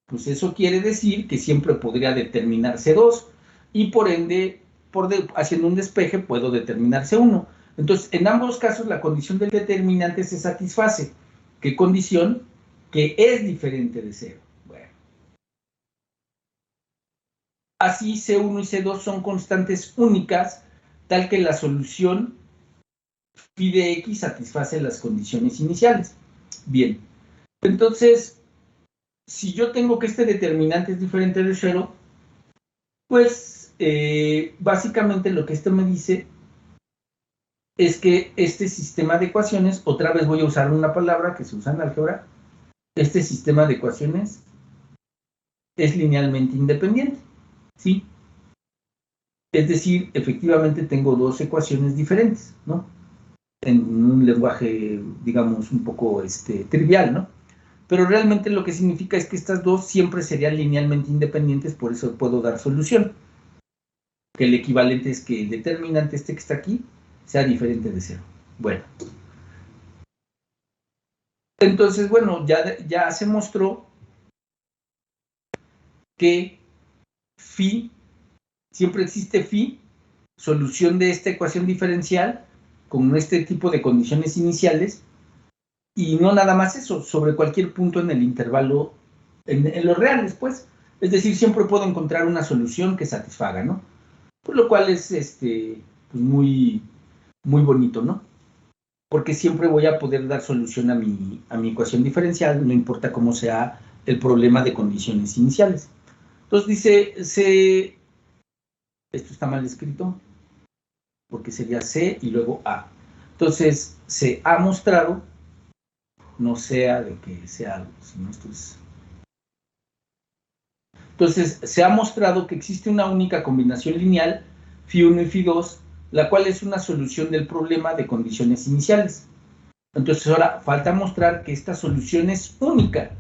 pues eso quiere decir que siempre podría determinar C2 y por ende, haciendo un despeje, puedo determinar C1. Entonces, en ambos casos, la condición del determinante se satisface. ¿Qué condición? Que es diferente de cero. Bueno. Así, C1 y C2 son constantes únicas, tal que la solución phi de X satisface las condiciones iniciales. Bien, entonces, si yo tengo que este determinante es diferente de cero, pues básicamente lo que esto me dice es que este sistema de ecuaciones, otra vez voy a usar una palabra que se usa en álgebra, este sistema de ecuaciones es linealmente independiente, ¿sí? Es decir, efectivamente tengo dos ecuaciones diferentes, ¿no? En un lenguaje, digamos, un poco trivial, ¿no? Pero realmente lo que significa es que estas dos siempre serían linealmente independientes, por eso puedo dar solución. Que el equivalente es que el determinante que está aquí sea diferente de cero. Bueno. Entonces, bueno, ya se mostró que phi, siempre existe phi, solución de esta ecuación diferencial con este tipo de condiciones iniciales, y no nada más eso, sobre cualquier punto en el intervalo, en los reales, pues. Es decir, siempre puedo encontrar una solución que satisfaga, ¿no? Por lo cual es pues muy, muy bonito, ¿no? Porque siempre voy a poder dar solución a mi ecuación diferencial, no importa cómo sea el problema de condiciones iniciales. Entonces dice, esto está mal escrito, porque sería C y luego A. Entonces, se ha mostrado, no sea de que sea algo, sino esto es... Entonces, se ha mostrado que existe una única combinación lineal, phi1 y phi2, la cual es una solución del problema de condiciones iniciales. Entonces, ahora falta mostrar que esta solución es única.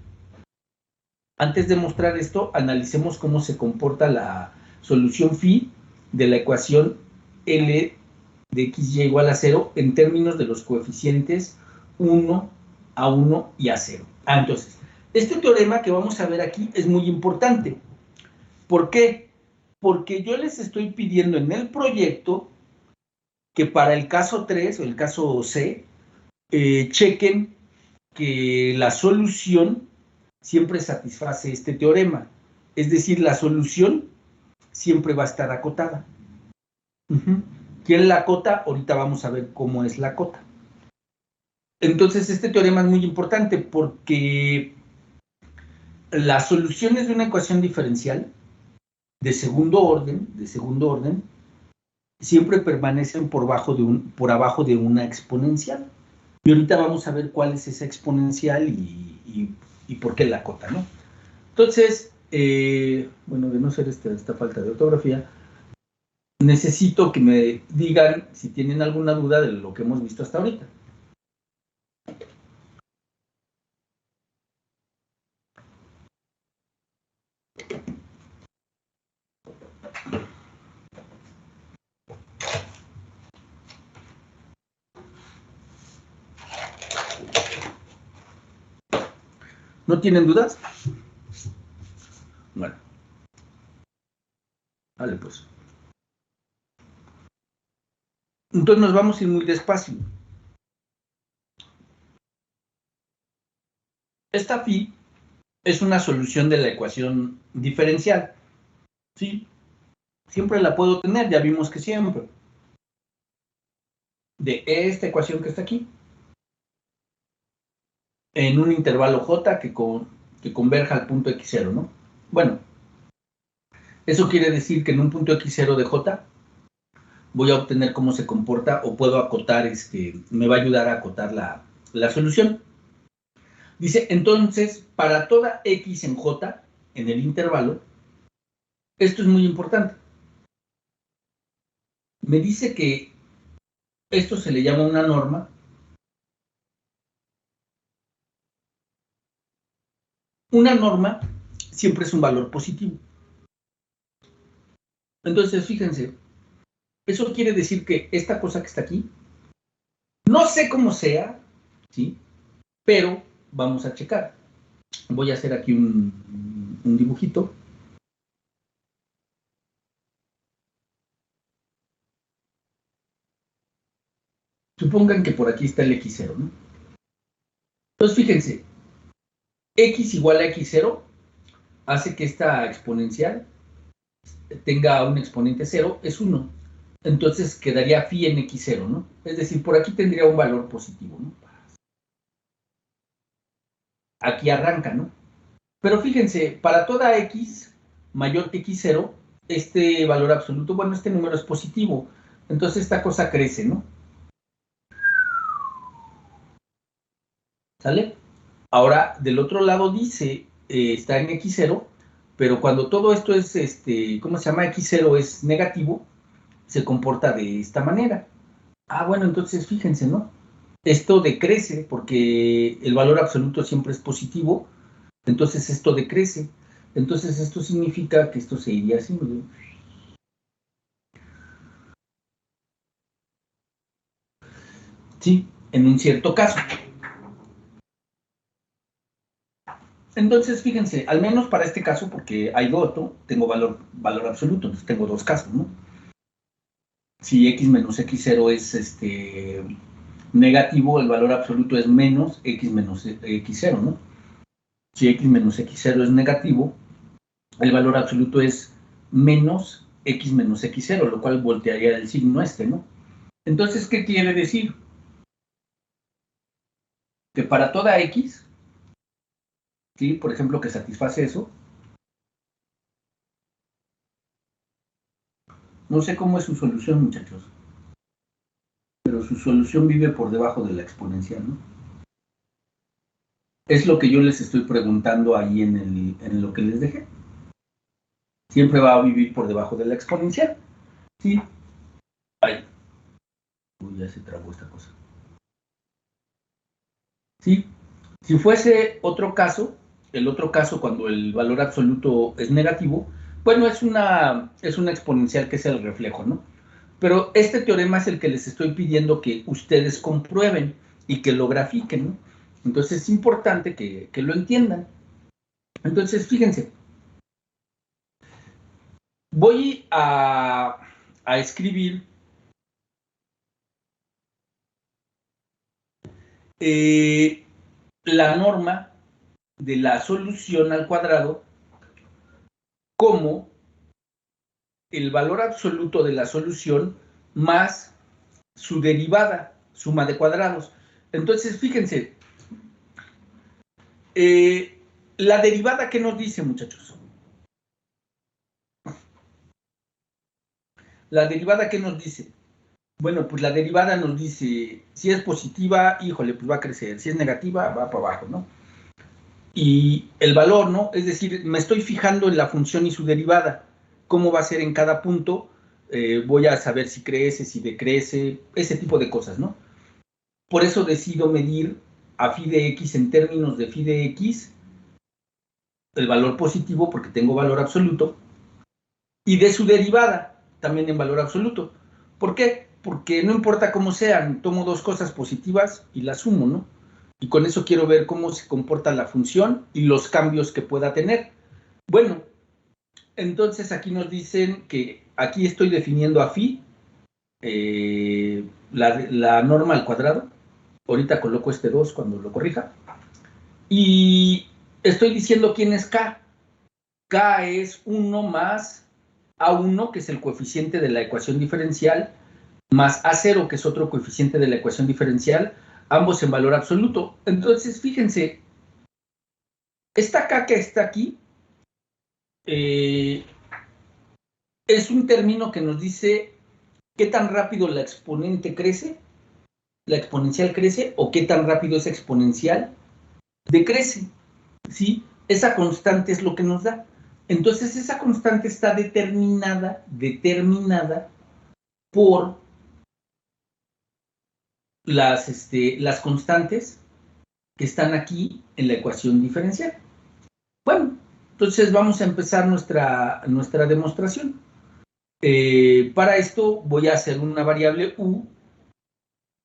Antes de mostrar esto, analicemos cómo se comporta la solución phi de la ecuación L de xy igual a 0 en términos de los coeficientes 1, A1 y A0. Entonces, este teorema que vamos a ver aquí es muy importante. ¿Por qué? Porque yo les estoy pidiendo en el proyecto que para el caso 3 o el caso C, chequen que la solución siempre satisface este teorema. Es decir, la solución siempre va a estar acotada. ¿Quién la acota? Ahorita vamos a ver cómo es la cota. Entonces, este teorema es muy importante porque las soluciones de una ecuación diferencial de segundo orden, siempre permanecen por abajo de una exponencial. Y ahorita vamos a ver cuál es esa exponencial y por qué la acota, ¿no? Entonces, bueno, de no ser esta falta de ortografía, necesito que me digan si tienen alguna duda de lo que hemos visto hasta ahorita. ¿No tienen dudas? Bueno. Vale, pues. Entonces nos vamos a ir muy despacio. Esta phi es una solución de la ecuación diferencial. ¿Sí? Siempre la puedo tener, ya vimos que siempre. De esta ecuación que está aquí. En un intervalo j que converja al punto x0, ¿no? Bueno, eso quiere decir que en un punto x0 de j voy a obtener cómo se comporta o puedo acotar, me va a ayudar a acotar la solución. Dice, entonces, para toda X en J, en el intervalo, esto es muy importante. Me dice que esto se le llama una norma. Una norma siempre es un valor positivo. Entonces, fíjense, eso quiere decir que esta cosa que está aquí, no sé cómo sea, ¿sí? Pero vamos a checar. Voy a hacer aquí un dibujito. Supongan que por aquí está el x0, ¿no? Entonces, fíjense, x igual a x0 hace que esta exponencial tenga un exponente 0, es 1. Entonces quedaría phi en x0, ¿no? Es decir, por aquí tendría un valor positivo, ¿no? Aquí arranca, ¿no? Pero fíjense, para toda x mayor que x0, este valor absoluto, bueno, este número es positivo. Entonces esta cosa crece, ¿no? ¿Sale? Ahora, del otro lado dice, está en x0, pero cuando todo esto es, ¿cómo se llama? X0 es negativo, se comporta de esta manera. Ah, bueno, entonces fíjense, ¿no? Esto decrece porque el valor absoluto siempre es positivo, entonces esto decrece. Entonces esto significa que esto se iría así, ¿no? Sí, en un cierto caso. Entonces, fíjense, al menos para este caso, porque hay otro, tengo valor absoluto, entonces tengo dos casos, ¿no? Si x menos x0 es negativo, el valor absoluto es menos x menos x0, ¿no? Si x menos x0 es negativo, el valor absoluto es menos x menos x0, lo cual voltearía el signo ¿no? Entonces, ¿qué quiere decir? Que para toda x, ¿sí? Por ejemplo, que satisface eso, no sé cómo es su solución, muchachos, pero su solución vive por debajo de la exponencial, ¿no? Es lo que yo les estoy preguntando ahí en lo que les dejé. Siempre va a vivir por debajo de la exponencial, ¿sí? Ay, uy, ya se trabó esta cosa. ¿Sí? Si fuese otro caso, el otro caso cuando el valor absoluto es negativo, bueno, es una exponencial que es el reflejo, ¿no? Pero este teorema es el que les estoy pidiendo que ustedes comprueben y que lo grafiquen, ¿no? Entonces es importante que lo entiendan. Entonces, fíjense, voy a escribir la norma de la solución al cuadrado como el valor absoluto de la solución más su derivada, suma de cuadrados. Entonces, fíjense, la derivada, ¿qué nos dice, muchachos? La derivada, ¿qué nos dice? Bueno, pues la derivada nos dice, si es positiva, híjole, pues va a crecer, si es negativa, va para abajo, ¿no? Y el valor, ¿no? Es decir, me estoy fijando en la función y su derivada, cómo va a ser en cada punto, voy a saber si crece, si decrece, ese tipo de cosas, ¿no? Por eso decido medir a phi de x en términos de phi de x, el valor positivo porque tengo valor absoluto, y de su derivada, también en valor absoluto. ¿Por qué? Porque no importa cómo sean, tomo dos cosas positivas y las sumo, ¿no? Y con eso quiero ver cómo se comporta la función y los cambios que pueda tener. Bueno, entonces aquí nos dicen que aquí estoy definiendo a phi, la norma al cuadrado. Ahorita coloco este 2 cuando lo corrija. Y estoy diciendo quién es K. K es 1 más A1, que es el coeficiente de la ecuación diferencial, más A0, que es otro coeficiente de la ecuación diferencial, ambos en valor absoluto. Entonces, fíjense, esta K que está aquí es un término que nos dice qué tan rápido la exponente crece, la exponencial crece, o qué tan rápido es exponencial decrece, ¿sí? Esa constante es lo que nos da. Entonces, esa constante está determinada por las constantes que están aquí en la ecuación diferencial. Bueno, entonces vamos a empezar nuestra demostración. Para esto voy a hacer una variable u,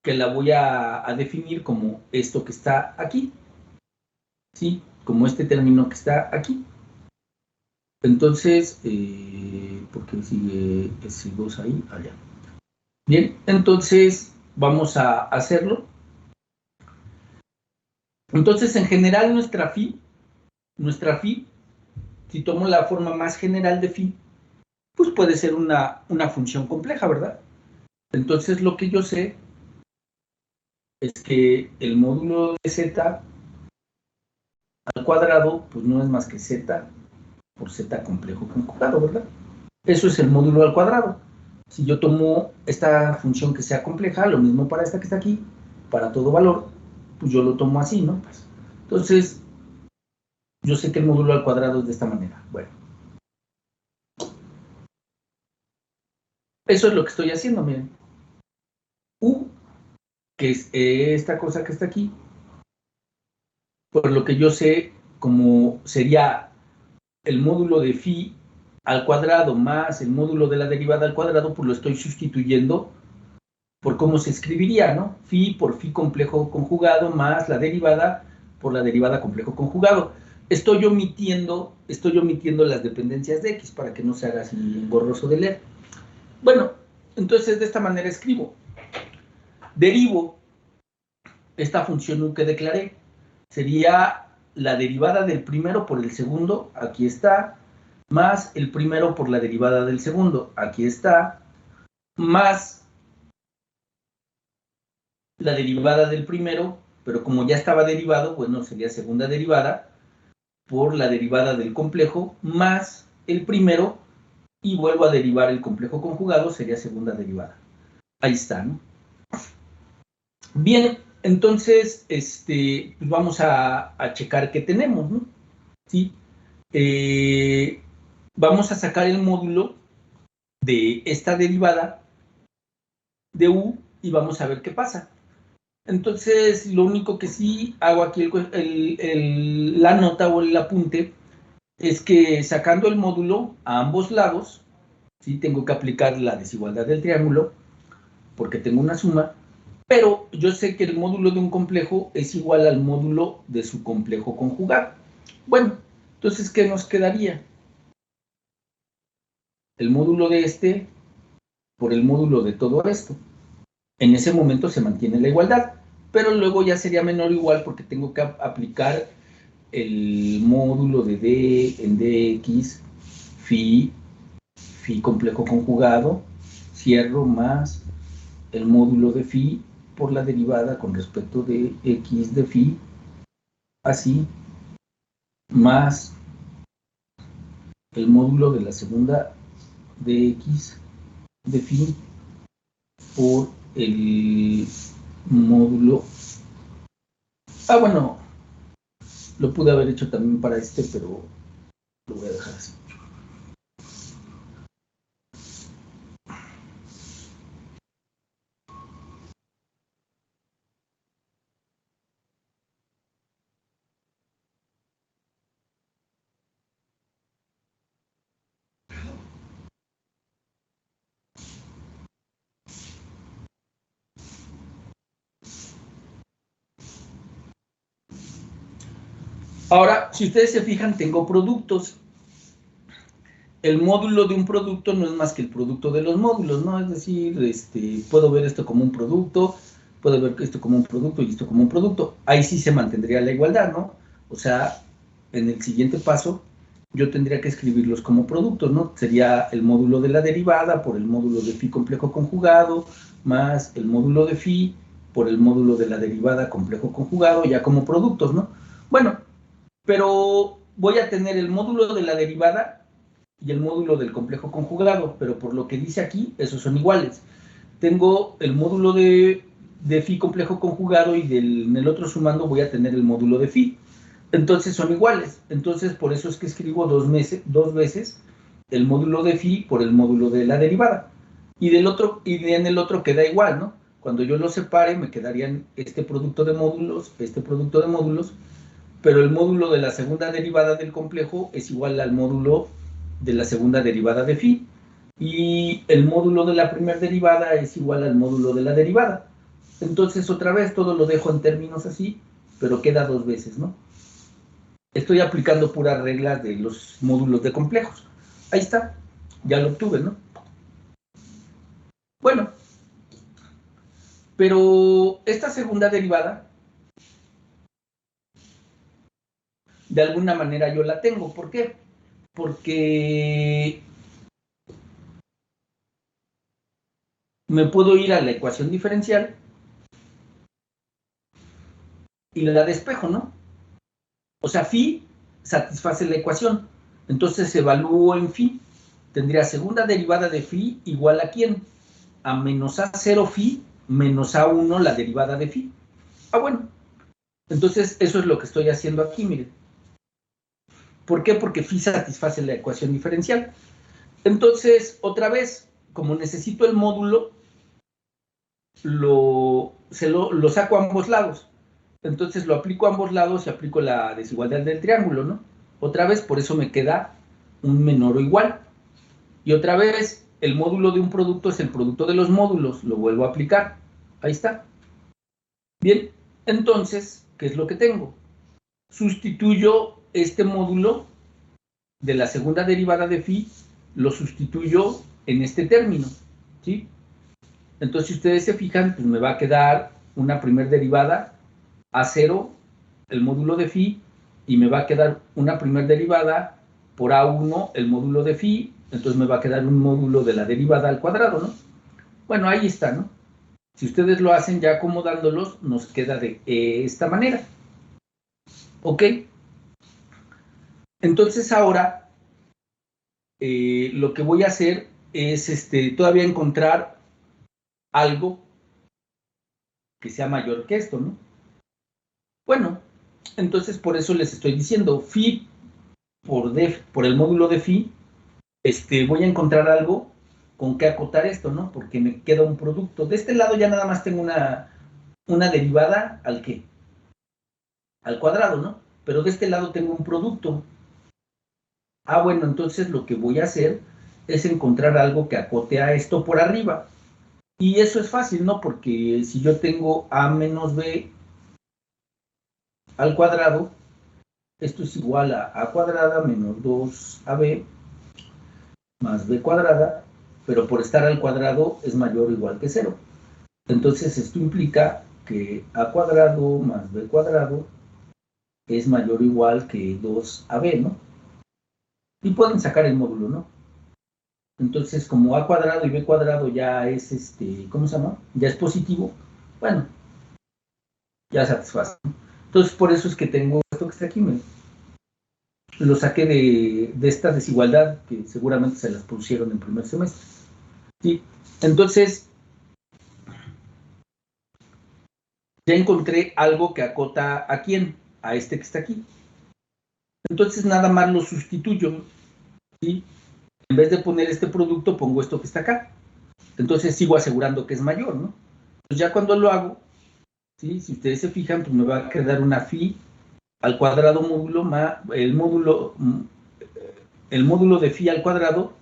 que la voy a definir como esto que está aquí, ¿sí? Como este término que está aquí. Entonces, ¿por qué sigue ese 2 ahí? Allá. Bien, entonces vamos a hacerlo. Entonces, en general, nuestra phi, si tomo la forma más general de phi, pues puede ser una función compleja, ¿verdad? Entonces, lo que yo sé es que el módulo de z al cuadrado, pues no es más que z por z complejo conjugado, ¿verdad? Eso es el módulo al cuadrado. Si yo tomo esta función que sea compleja, lo mismo para esta que está aquí, para todo valor, pues yo lo tomo así, ¿no? Pues, entonces, yo sé que el módulo al cuadrado es de esta manera. Bueno. Eso es lo que estoy haciendo, miren. U, que es esta cosa que está aquí, por lo que yo sé como sería el módulo de phi al cuadrado más el módulo de la derivada al cuadrado, pues lo estoy sustituyendo por cómo se escribiría, ¿no? Phi por phi complejo conjugado más la derivada por la derivada complejo conjugado. Estoy omitiendo las dependencias de x para que no se haga así engorroso de leer. Bueno, entonces de esta manera escribo. Derivo esta función u que declaré. Sería la derivada del primero por el segundo, aquí está, más el primero por la derivada del segundo, aquí está, más la derivada del primero, pero como ya estaba derivado, bueno, sería segunda derivada por la derivada del complejo, más el primero, y vuelvo a derivar el complejo conjugado, sería segunda derivada. Ahí está, ¿no? Bien, entonces, pues vamos a checar qué tenemos, ¿no? ¿Sí? Vamos a sacar el módulo de esta derivada de u y vamos a ver qué pasa. Entonces, lo único que sí hago aquí la nota o el apunte es que sacando el módulo a ambos lados, ¿sí? Tengo que aplicar la desigualdad del triángulo porque tengo una suma, pero yo sé que el módulo de un complejo es igual al módulo de su complejo conjugado. Bueno, entonces, ¿qué nos quedaría? El módulo de este por el módulo de todo esto. En ese momento se mantiene la igualdad, pero luego ya sería menor o igual porque tengo que aplicar el módulo de d en dx, phi complejo conjugado, cierro más el módulo de phi por la derivada con respecto de x de phi, así, más el módulo de la segunda de x de phi por el módulo. Bueno, lo pude haber hecho también para este, pero lo voy a dejar así. Ahora, si ustedes se fijan, tengo productos. El módulo de un producto no es más que el producto de los módulos, ¿no? Es decir, puedo ver esto como un producto, puedo ver esto como un producto y esto como un producto. Ahí sí se mantendría la igualdad, ¿no? O sea, en el siguiente paso, yo tendría que escribirlos como productos, ¿no? Sería el módulo de la derivada por el módulo de phi complejo conjugado, más el módulo de phi por el módulo de la derivada complejo conjugado, ya como productos, ¿no? Bueno, pero voy a tener el módulo de la derivada y el módulo del complejo conjugado, pero por lo que dice aquí, esos son iguales. Tengo el módulo de phi complejo conjugado y en el otro sumando voy a tener el módulo de phi. Entonces son iguales. Entonces por eso es que escribo dos veces el módulo de phi por el módulo de la derivada. Y en el otro queda igual, ¿no? Cuando yo los separe me quedarían este producto de módulos, pero el módulo de la segunda derivada del complejo es igual al módulo de la segunda derivada de phi. Y el módulo de la primera derivada es igual al módulo de la derivada. Entonces otra vez todo lo dejo en términos así, pero queda dos veces, ¿no? Estoy aplicando puras reglas de los módulos de complejos. Ahí está, ya lo obtuve, ¿no? Bueno, pero esta segunda derivada, de alguna manera yo la tengo. ¿Por qué? Porque me puedo ir a la ecuación diferencial y la despejo, ¿no? O sea, phi satisface la ecuación. Entonces evalúo en phi. Tendría segunda derivada de phi igual a ¿quién? A menos A0 phi menos A1 la derivada de phi. Ah, bueno. Entonces eso es lo que estoy haciendo aquí, miren. ¿Por qué? Porque phi satisface la ecuación diferencial. Entonces, otra vez, como necesito el módulo, lo saco a ambos lados. Entonces lo aplico a ambos lados y aplico la desigualdad del triángulo, ¿no? Otra vez, por eso me queda un menor o igual. Y otra vez, el módulo de un producto es el producto de los módulos. Lo vuelvo a aplicar. Ahí está. Bien, entonces, ¿qué es lo que tengo? Sustituyo este módulo de la segunda derivada de phi, lo sustituyo en este término, ¿sí? Entonces, si ustedes se fijan, pues me va a quedar una primera derivada A0, el módulo de phi, y me va a quedar una primera derivada por A1, el módulo de phi, entonces me va a quedar un módulo de la derivada al cuadrado, ¿no? Bueno, ahí está, ¿no? Si ustedes lo hacen ya acomodándolos, nos queda de esta manera. ¿Ok? Entonces ahora lo que voy a hacer es todavía encontrar algo que sea mayor que esto, ¿no? Bueno, entonces por eso les estoy diciendo, phi por el módulo de phi, voy a encontrar algo con que acotar esto, ¿no? Porque me queda un producto. De este lado ya nada más tengo una derivada al ¿qué? Al cuadrado, ¿no? Pero de este lado tengo un producto. Ah, bueno, entonces lo que voy a hacer es encontrar algo que acote a esto por arriba. Y eso es fácil, ¿no? Porque si yo tengo a menos b al cuadrado, esto es igual a cuadrada menos 2ab más b cuadrada, pero por estar al cuadrado es mayor o igual que 0. Entonces esto implica que a cuadrado más b cuadrado es mayor o igual que 2ab, ¿no? Y pueden sacar el módulo, ¿no? Entonces, como a cuadrado y b cuadrado ya es, ¿cómo se llama? Ya es positivo, bueno, ya satisface. Entonces, por eso es que tengo esto que está aquí, lo saqué de esta desigualdad que seguramente se las pusieron en primer semestre. ¿Sí? Entonces, ya encontré algo que acota ¿a quién? A este que está aquí. Entonces, nada más lo sustituyo, ¿sí? En vez de poner este producto, pongo esto que está acá. Entonces, sigo asegurando que es mayor, ¿no? Pues ya cuando lo hago, ¿sí? Si ustedes se fijan, pues me va a quedar una phi al cuadrado módulo más el módulo de phi al cuadrado,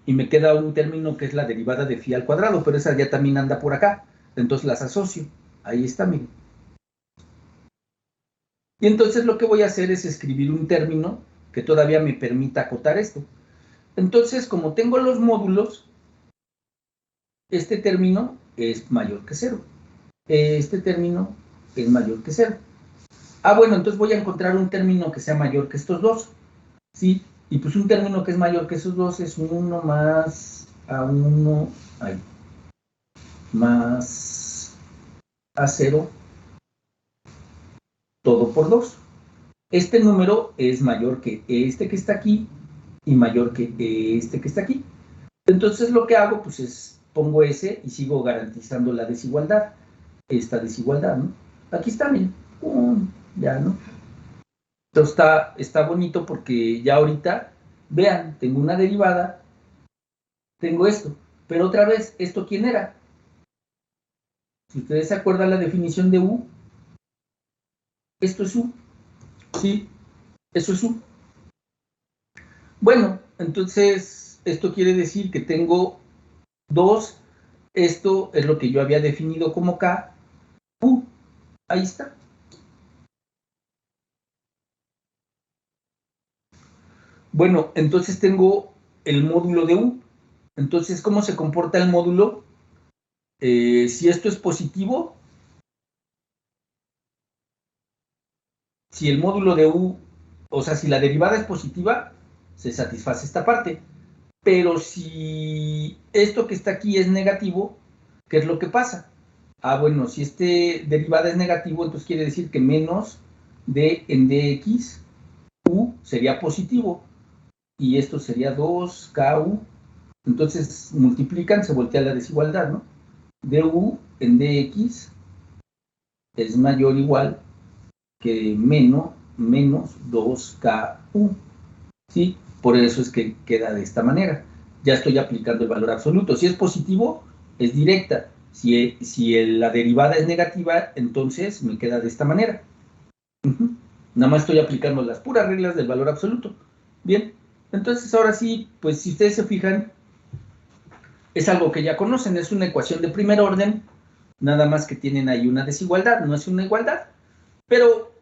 y me queda un término que es la derivada de phi al cuadrado, pero esa ya también anda por acá. Entonces las asocio. Ahí está, miren. Y entonces lo que voy a hacer es escribir un término que todavía me permita acotar esto. Entonces, como tengo los módulos, este término es mayor que 0. Este término es mayor que 0. Ah, bueno, entonces voy a encontrar un término que sea mayor que estos dos. ¿Sí? Y pues un término que es mayor que esos dos es 1 más A1 más A0 todo por 2. Este número es mayor que este que está aquí y mayor que este que está aquí. Entonces lo que hago pues es pongo ese y sigo garantizando la desigualdad. Esta desigualdad, ¿no? Aquí está, miren. Ya, ¿no? Entonces está bonito porque ya ahorita, vean, tengo una derivada, tengo esto. Pero otra vez, ¿esto quién era? Si ustedes se acuerdan la definición de U, esto es U, ¿sí? Eso es U. Bueno, entonces esto quiere decir que tengo 2, esto es lo que yo había definido como K, U, ahí está. Bueno, entonces tengo el módulo de U. Entonces, ¿cómo se comporta el módulo? Si esto es positivo, si el módulo de U, o sea, si la derivada es positiva, se satisface esta parte. Pero si esto que está aquí es negativo, ¿qué es lo que pasa? Ah, bueno, si este derivada es negativo, entonces quiere decir que menos d en dx, u sería positivo, y esto sería 2ku. Entonces multiplican, se voltea la desigualdad, ¿no? Du en dx es mayor o igual que menos 2ku, ¿sí? Por eso es que queda de esta manera. Ya estoy aplicando el valor absoluto. Si es positivo, es directa. Si la derivada es negativa, entonces me queda de esta manera. Nada más estoy aplicando las puras reglas del valor absoluto. Bien, entonces ahora sí, pues si ustedes se fijan, es algo que ya conocen, es una ecuación de primer orden, nada más que tienen ahí una desigualdad, no es una igualdad. Pero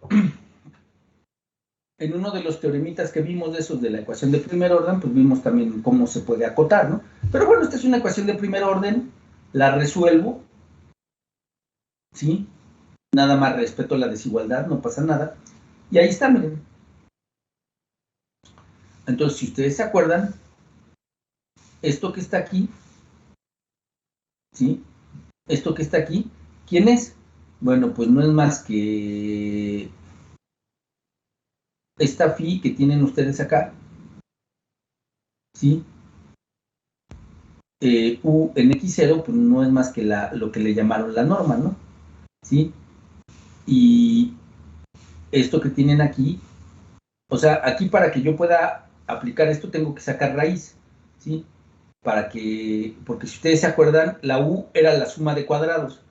en uno de los teoremitas que vimos de esos de la ecuación de primer orden, pues vimos también cómo se puede acotar, ¿no? Pero bueno, esta es una ecuación de primer orden, la resuelvo, ¿sí? Nada más respeto la desigualdad, no pasa nada. Y ahí está, miren. Entonces, si ustedes se acuerdan, esto que está aquí, ¿sí? Esto que está aquí, ¿quién es? Bueno, pues no es más que esta phi que tienen ustedes acá, ¿sí? U en x0, pues no es más que lo que le llamaron la norma, ¿no? ¿Sí? Y esto que tienen aquí, o sea, aquí para que yo pueda aplicar esto tengo que sacar raíz, ¿sí? Porque si ustedes se acuerdan, la U era la suma de cuadrados.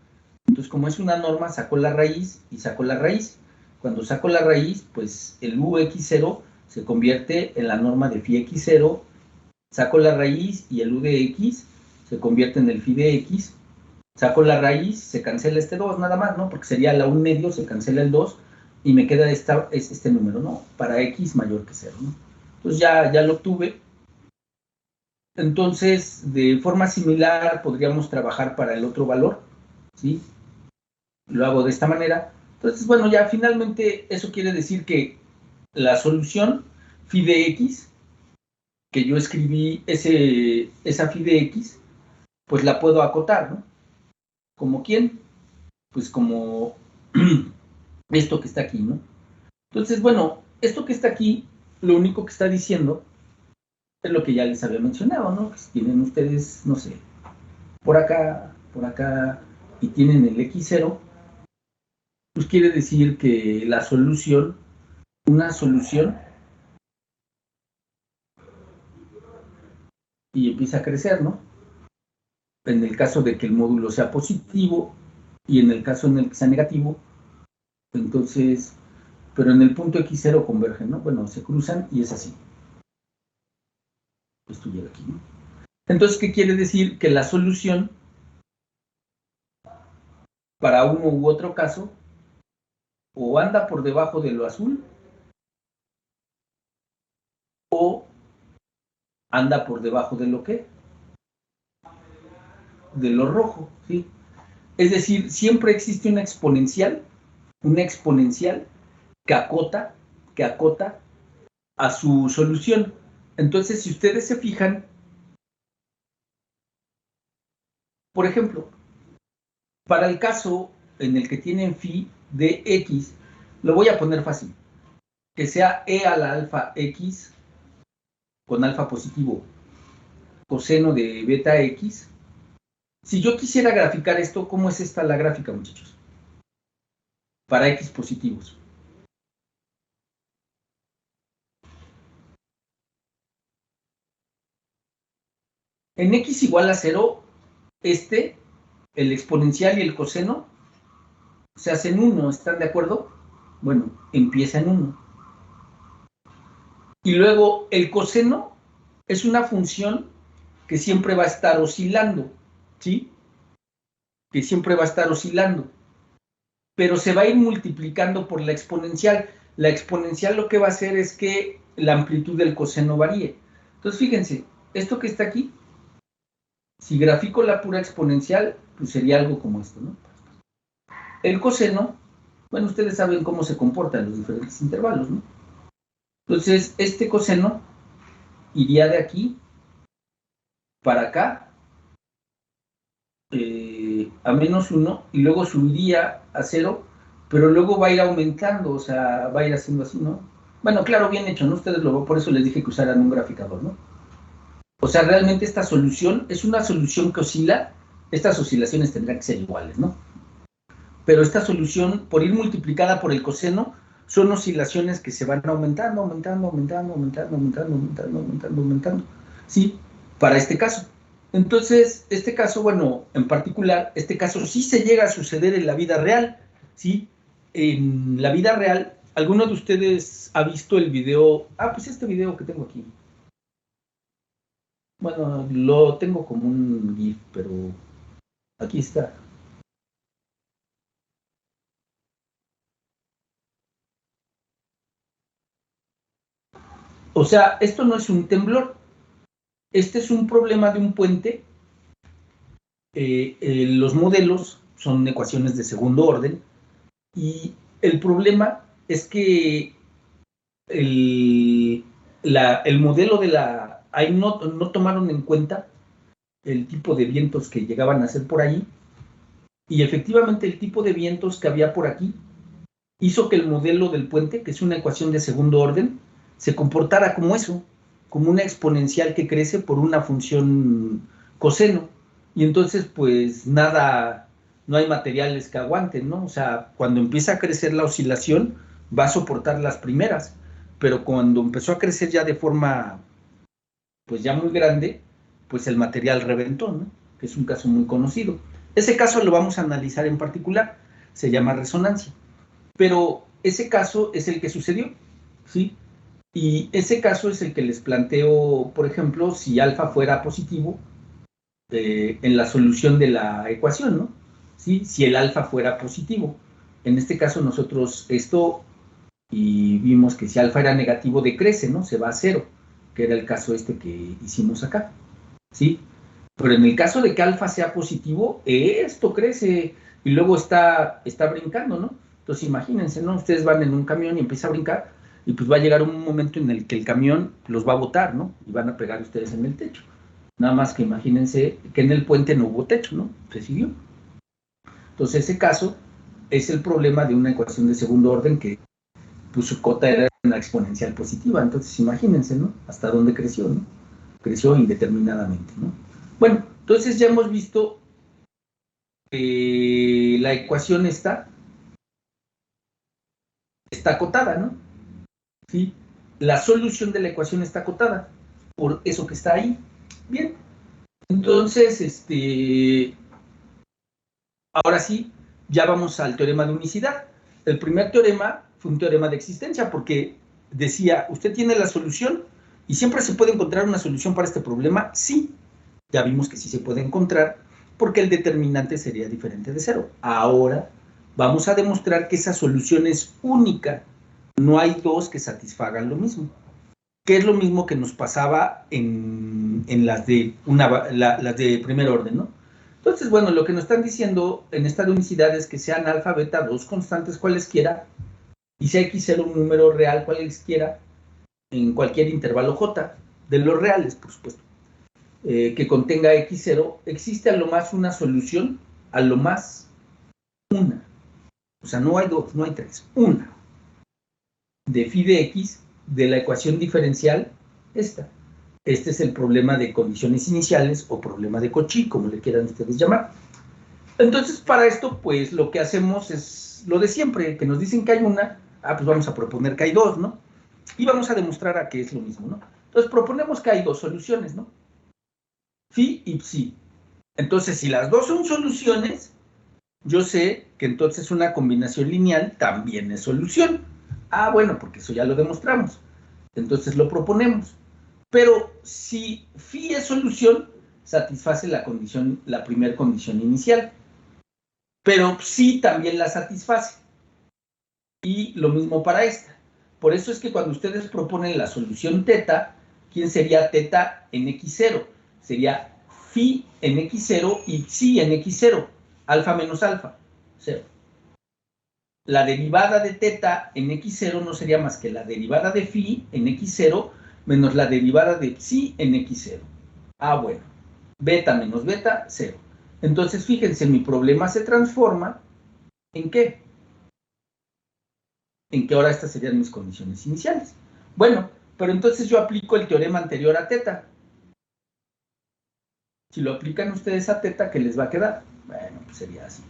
Entonces, como es una norma, saco la raíz y saco la raíz. Cuando saco la raíz, pues el UX0 se convierte en la norma de phi x0, saco la raíz y el U de x se convierte en el phi de x, saco la raíz, se cancela este 2 nada más, ¿no? Porque sería la 1 medio, se cancela el 2 y me queda este número, ¿no? Para x mayor que 0, ¿no? Entonces ya lo obtuve. Entonces, de forma similar, podríamos trabajar para el otro valor, ¿sí? Lo hago de esta manera. Entonces, bueno, ya finalmente eso quiere decir que la solución phi de x, que yo escribí esa phi de x, pues la puedo acotar, ¿no? ¿Como quién? Pues como esto que está aquí, ¿no? Entonces, bueno, esto que está aquí, lo único que está diciendo es lo que ya les había mencionado, ¿no? Que si tienen ustedes, no sé, por acá, y tienen el x0, pues quiere decir que la solución, una solución, y empieza a crecer, ¿no? En el caso de que el módulo sea positivo y en el caso en el que sea negativo, entonces, pero en el punto x0 convergen, ¿no? Bueno, se cruzan y es así. Esto llega aquí, ¿no? Entonces, ¿qué quiere decir? Que la solución para uno u otro caso o anda por debajo de lo azul o anda por debajo de lo que, de lo rojo, ¿sí? Es decir, siempre existe una exponencial que acota a su solución. Entonces, si ustedes se fijan, por ejemplo, para el caso en el que tienen phi de x, lo voy a poner fácil, que sea e a la alfa x con alfa positivo coseno de beta x. Si yo quisiera graficar esto, ¿cómo es esta la gráfica, muchachos? Para x positivos. En x igual a 0, el exponencial y el coseno se hacen 1, ¿están de acuerdo? Bueno, empieza en 1. Y luego el coseno es una función que siempre va a estar oscilando, ¿sí? Que siempre va a estar oscilando. Pero se va a ir multiplicando por la exponencial. La exponencial lo que va a hacer es que la amplitud del coseno varíe. Entonces, fíjense, esto que está aquí, si grafico la pura exponencial, pues sería algo como esto, ¿no? El coseno, bueno, ustedes saben cómo se comporta en los diferentes intervalos, ¿no? Entonces, este coseno iría de aquí para acá, a -1, y luego subiría a 0, pero luego va a ir aumentando, o sea, va a ir haciendo así, ¿no? Bueno, claro, bien hecho, ¿no? Ustedes luego, por eso les dije que usaran un graficador, ¿no? O sea, realmente esta solución es una solución que oscila, estas oscilaciones tendrán que ser iguales, ¿no? Pero esta solución, por ir multiplicada por el coseno, son oscilaciones que se van aumentando, ¿sí? Para este caso. Entonces, este caso, bueno, en particular, este caso sí se llega a suceder en la vida real, ¿sí? En la vida real, ¿alguno de ustedes ha visto el video? Ah, pues este video que tengo aquí. Bueno, lo tengo como un GIF, pero aquí está. O sea, esto no es un temblor. Este es un problema de un puente. Los modelos son ecuaciones de segundo orden y el problema es que el modelo de la... Ahí no tomaron en cuenta el tipo de vientos que llegaban a ser por ahí y efectivamente el tipo de vientos que había por aquí hizo que el modelo del puente, que es una ecuación de segundo orden, se comportara como eso, como una exponencial que crece por una función coseno. Y entonces, pues nada, no hay materiales que aguanten, ¿no? O sea, cuando empieza a crecer la oscilación, va a soportar las primeras, pero cuando empezó a crecer ya de forma, pues ya muy grande, pues el material reventó, ¿no? Que es un caso muy conocido. Ese caso lo vamos a analizar en particular, se llama resonancia. Pero ese caso es el que sucedió, ¿sí? Y ese caso es el que les planteo, por ejemplo, si alfa fuera positivo en la solución de la ecuación, ¿no? ¿Sí? Si el alfa fuera positivo. En este caso nosotros esto, y vimos que si alfa era negativo decrece, ¿no? Se va a 0, que era el caso este que hicimos acá, ¿sí? Pero en el caso de que alfa sea positivo, esto crece y luego está brincando, ¿no? Entonces imagínense, ¿no? Ustedes van en un camión y empieza a brincar y pues va a llegar un momento en el que el camión los va a botar, ¿no? Y van a pegar ustedes en el techo. Nada más que imagínense que en el puente no hubo techo, ¿no? Se siguió. Entonces ese caso es el problema de una ecuación de segundo orden que pues su cota era una exponencial positiva. Entonces imagínense, ¿no? Hasta dónde creció, ¿no? Creció indeterminadamente, ¿no? Bueno, entonces ya hemos visto que la ecuación está acotada, ¿no? ¿Sí? La solución de la ecuación está acotada por eso que está ahí. Bien, entonces, ahora sí, ya vamos al teorema de unicidad. El primer teorema fue un teorema de existencia porque decía, usted tiene la solución y siempre se puede encontrar una solución para este problema. Sí, ya vimos que sí se puede encontrar porque el determinante sería diferente de 0. Ahora vamos a demostrar que esa solución es única. No hay dos que satisfagan lo mismo. Que es lo mismo que nos pasaba en las de primer orden, ¿no? Entonces, bueno, lo que nos están diciendo en esta de unicidad es que sean alfa, beta, dos constantes cualesquiera, y sea x0 un número real cualesquiera en cualquier intervalo j, de los reales, por supuesto, que contenga x0, existe a lo más una solución, a lo más una. O sea, no hay dos, no hay tres, una. De phi de x de la ecuación diferencial esta. Este es el problema de condiciones iniciales o problema de Cauchy, como le quieran ustedes llamar. Entonces, para esto, pues lo que hacemos es lo de siempre, que nos dicen que hay una, pues vamos a proponer que hay dos, ¿no? Y vamos a demostrar a que es lo mismo, ¿no? Entonces, proponemos que hay dos soluciones, ¿no? Phi y psi. Entonces, si las dos son soluciones, yo sé que entonces una combinación lineal también es solución. Ah, bueno, porque eso ya lo demostramos. Entonces lo proponemos. Pero si phi es solución, satisface la primera condición inicial. Pero psi también la satisface. Y lo mismo para esta. Por eso es que cuando ustedes proponen la solución teta, ¿quién sería teta en x0? Sería phi en x0 y psi en x0. Alfa menos alfa, 0. La derivada de teta en x0 no sería más que la derivada de phi en x0 menos la derivada de psi en x0. Ah, bueno. Beta menos beta, 0. Entonces, fíjense, mi problema se transforma ¿en qué? En que ahora estas serían mis condiciones iniciales. Bueno, pero entonces yo aplico el teorema anterior a teta. Si lo aplican ustedes a teta, ¿qué les va a quedar? Bueno, pues sería así.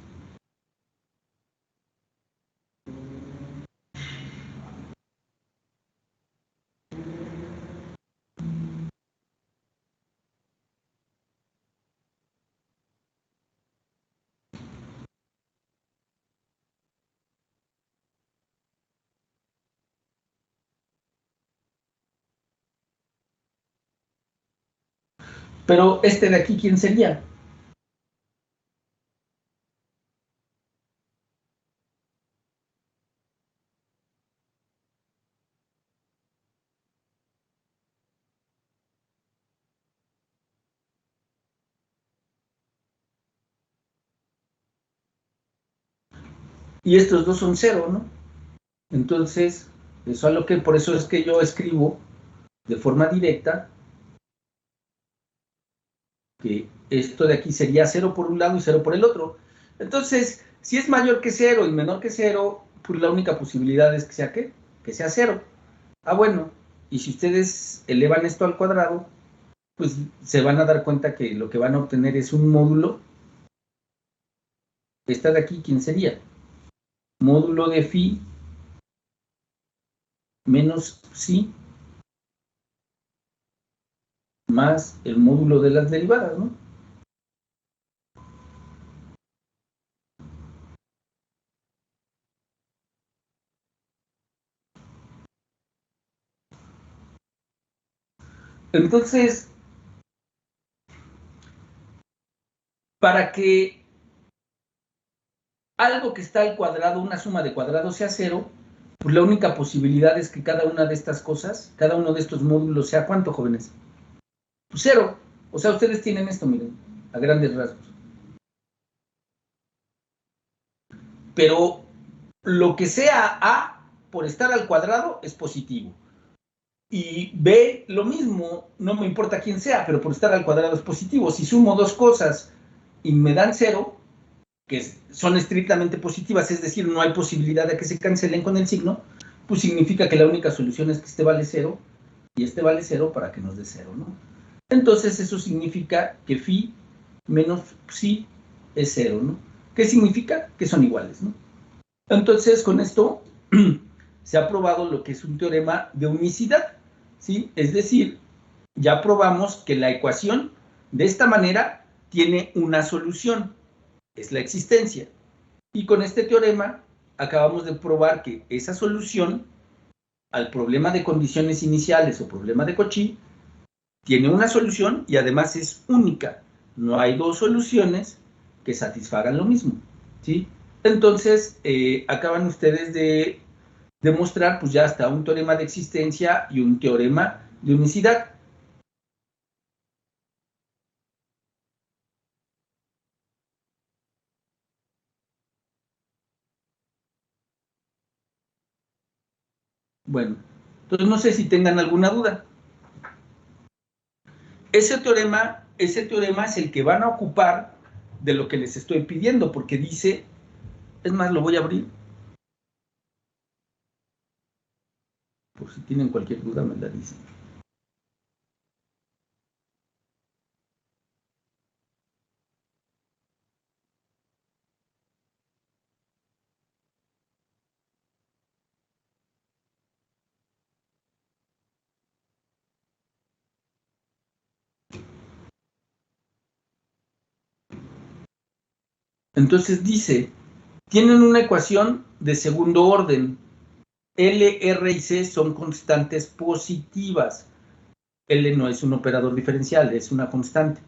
Pero este de aquí, ¿quién sería? Y estos dos son 0, ¿no? Entonces, eso es lo que, por eso es que yo escribo de forma directa que esto de aquí sería 0 por un lado y 0 por el otro. Entonces, si es mayor que 0 y menor que 0, pues la única posibilidad es que sea ¿qué? Que sea 0. Ah, bueno, y si ustedes elevan esto al cuadrado, pues se van a dar cuenta que lo que van a obtener es un módulo. Esta de aquí, ¿quién sería? Módulo de phi menos psi más el módulo de las derivadas, ¿no? Entonces, para que algo que está al cuadrado, una suma de cuadrados sea 0, pues la única posibilidad es que cada una de estas cosas, cada uno de estos módulos sea ¿cuánto, jóvenes? Pues 0. O sea, ustedes tienen esto, miren, a grandes rasgos. Pero lo que sea A por estar al cuadrado es positivo. Y B, lo mismo, no me importa quién sea, pero por estar al cuadrado es positivo. Si sumo dos cosas y me dan 0, que son estrictamente positivas, es decir, no hay posibilidad de que se cancelen con el signo, pues significa que la única solución es que este vale 0 y este vale 0 para que nos dé 0, ¿no? Entonces eso significa que phi menos psi es 0, ¿no? ¿Qué significa? Que son iguales, ¿no? Entonces con esto se ha probado lo que es un teorema de unicidad, ¿sí? Es decir, ya probamos que la ecuación de esta manera tiene una solución, es la existencia. Y con este teorema acabamos de probar que esa solución al problema de condiciones iniciales o problema de Cauchy tiene una solución y además es única. No hay dos soluciones que satisfagan lo mismo, ¿sí? Entonces, acaban ustedes de demostrar pues ya hasta un teorema de existencia y un teorema de unicidad. Bueno, entonces no sé si tengan alguna duda. Ese teorema es el que van a ocupar de lo que les estoy pidiendo, porque dice, es más, lo voy a abrir, por si tienen cualquier duda me la dicen. Entonces dice, tienen una ecuación de segundo orden. L, R y C son constantes positivas. L no es un operador diferencial, es una constante.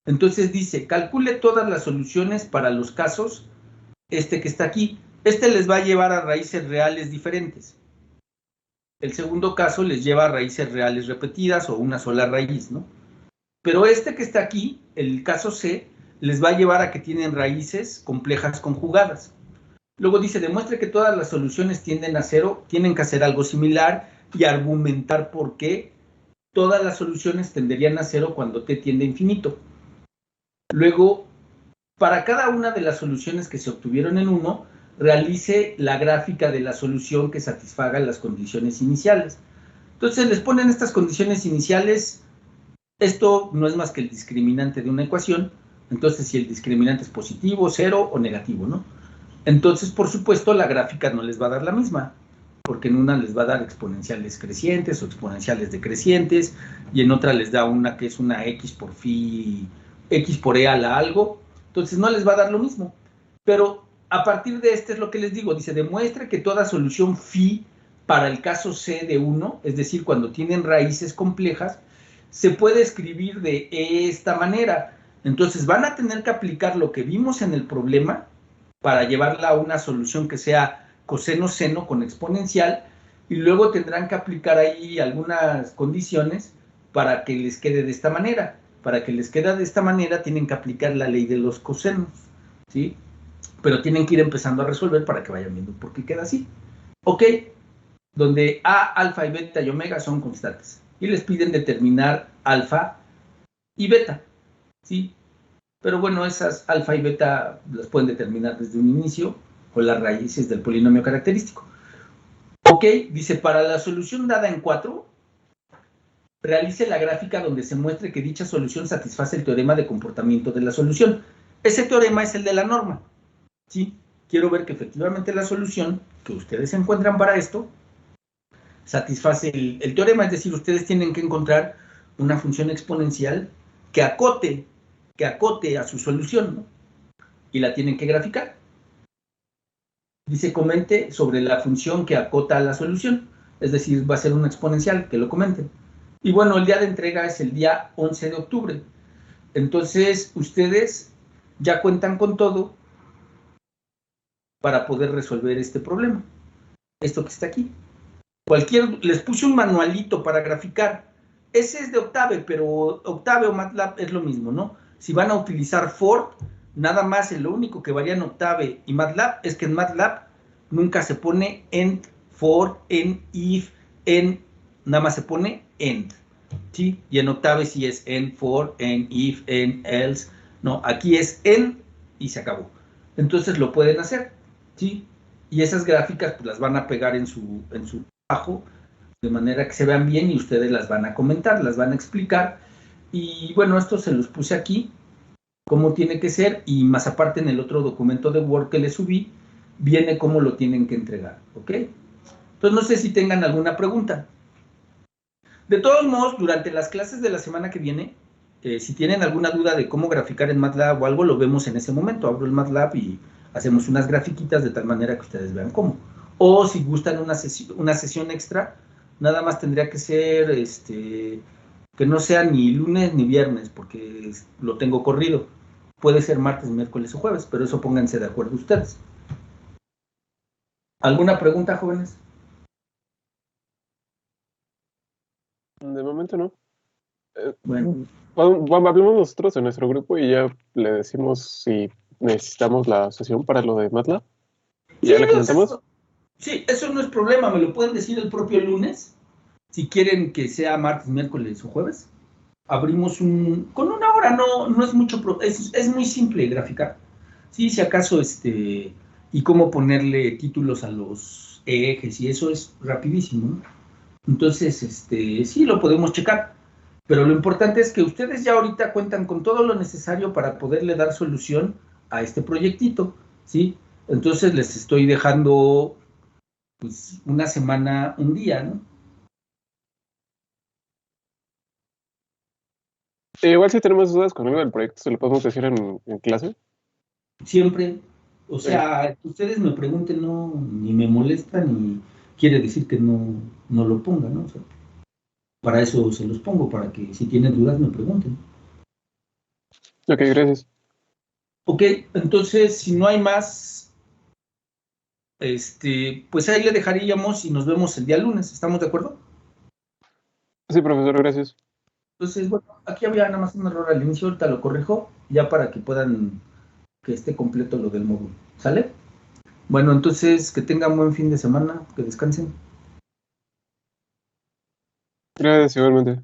Entonces dice, calcule todas las soluciones para los casos, que está aquí. Les va a llevar a raíces reales diferentes. El segundo caso les lleva a raíces reales repetidas o una sola raíz, ¿no? Pero que está aquí, el caso C, les va a llevar a que tienen raíces complejas conjugadas. Luego dice, demuestre que todas las soluciones tienden a cero, tienen que hacer algo similar y argumentar por qué todas las soluciones tenderían a cero cuando t tiende a infinito. Luego, para cada una de las soluciones que se obtuvieron en 1, realice la gráfica de la solución que satisfaga las condiciones iniciales. Entonces les ponen estas condiciones iniciales. Esto no es más que el discriminante de una ecuación. Entonces, si el discriminante es positivo, cero o negativo, ¿no? Entonces, por supuesto, la gráfica no les va a dar la misma, porque en una les va a dar exponenciales crecientes o exponenciales decrecientes, y en otra les da una que es una x por phi, x por e a la algo. Entonces, no les va a dar lo mismo. Pero a partir de es lo que les digo, dice, demuestre que toda solución phi para el caso C de 1, es decir, cuando tienen raíces complejas, se puede escribir de esta manera. Entonces, van a tener que aplicar lo que vimos en el problema para llevarla a una solución que sea coseno-seno con exponencial, y luego tendrán que aplicar ahí algunas condiciones para que les quede de esta manera. Para que les quede de esta manera tienen que aplicar la ley de los cosenos, ¿sí? Pero tienen que ir empezando a resolver para que vayan viendo por qué queda así. Ok, donde A, alfa y beta y omega son constantes. Y les piden determinar alfa y beta, ¿sí? Pero bueno, esas alfa y beta las pueden determinar desde un inicio con las raíces del polinomio característico. Ok, dice, para la solución dada en 4, realice la gráfica donde se muestre que dicha solución satisface el teorema de comportamiento de la solución. Ese teorema es el de la norma, ¿sí? Quiero ver que efectivamente la solución que ustedes encuentran para esto satisface el teorema, es decir, ustedes tienen que encontrar una función exponencial que acote a su solución, ¿no? Y la tienen que graficar. Dice, comente sobre la función que acota a la solución, es decir, va a ser una exponencial, que lo comenten. Y bueno, el día de entrega es el día 11 de octubre. Entonces, ustedes ya cuentan con todo para poder resolver este problema. Esto que está aquí. Les puse un manualito para graficar. Ese es de Octave, pero Octave o MATLAB es lo mismo, ¿no? Si van a utilizar for, nada más lo único que varía en Octave y MATLAB es que en MATLAB nunca se pone end, for, end, if, end, nada más se pone end, ¿sí? Y en Octave sí es end, for, end, if, end, else. No, aquí es end y se acabó. Entonces lo pueden hacer, ¿sí? Y esas gráficas pues las van a pegar en su trabajo, de manera que se vean bien y ustedes las van a comentar, las van a explicar. Y bueno, esto se los puse aquí, cómo tiene que ser, y más aparte en el otro documento de Word que les subí, viene cómo lo tienen que entregar, ¿ok? Entonces no sé si tengan alguna pregunta. De todos modos, durante las clases de la semana que viene, si tienen alguna duda de cómo graficar en MATLAB o algo, lo vemos en ese momento. Abro el MATLAB y hacemos unas grafiquitas de tal manera que ustedes vean cómo. O si gustan una sesión extra, nada más tendría que ser que no sea ni lunes ni viernes, porque lo tengo corrido. Puede ser martes, miércoles o jueves, pero eso pónganse de acuerdo ustedes. ¿Alguna pregunta, jóvenes? De momento no. Bueno. Hablemos nosotros en nuestro grupo y ya le decimos si necesitamos la sesión para lo de MATLAB. ¿Y ya le comentamos? Sí, eso no es problema, me lo pueden decir el propio lunes, si quieren que sea martes, miércoles o jueves. Abrimos con una hora, no es mucho, es muy simple graficar. Sí, si acaso, y cómo ponerle títulos a los ejes, y eso es rapidísimo, ¿no? Entonces, sí, lo podemos checar. Pero lo importante es que ustedes ya ahorita cuentan con todo lo necesario para poderle dar solución a este proyectito, ¿sí? Entonces les estoy dejando pues una semana, un día, ¿no? Igual si tenemos dudas con algo del proyecto, se lo podemos decir en clase. Siempre. O sea, que ustedes me pregunten, no, ni me molesta, ni quiere decir que no lo ponga, ¿no? O sea, para eso se los pongo, para que si tienen dudas me pregunten. Ok, gracias. Ok, entonces, si no hay más, pues ahí le dejaríamos y nos vemos el día lunes. ¿Estamos de acuerdo? Sí, profesor, gracias. Entonces, bueno, aquí había nada más un error al inicio, ahorita lo corrijo, ya para que puedan, que esté completo lo del módulo. ¿Sale? Bueno, entonces, que tengan buen fin de semana, que descansen. Gracias, igualmente.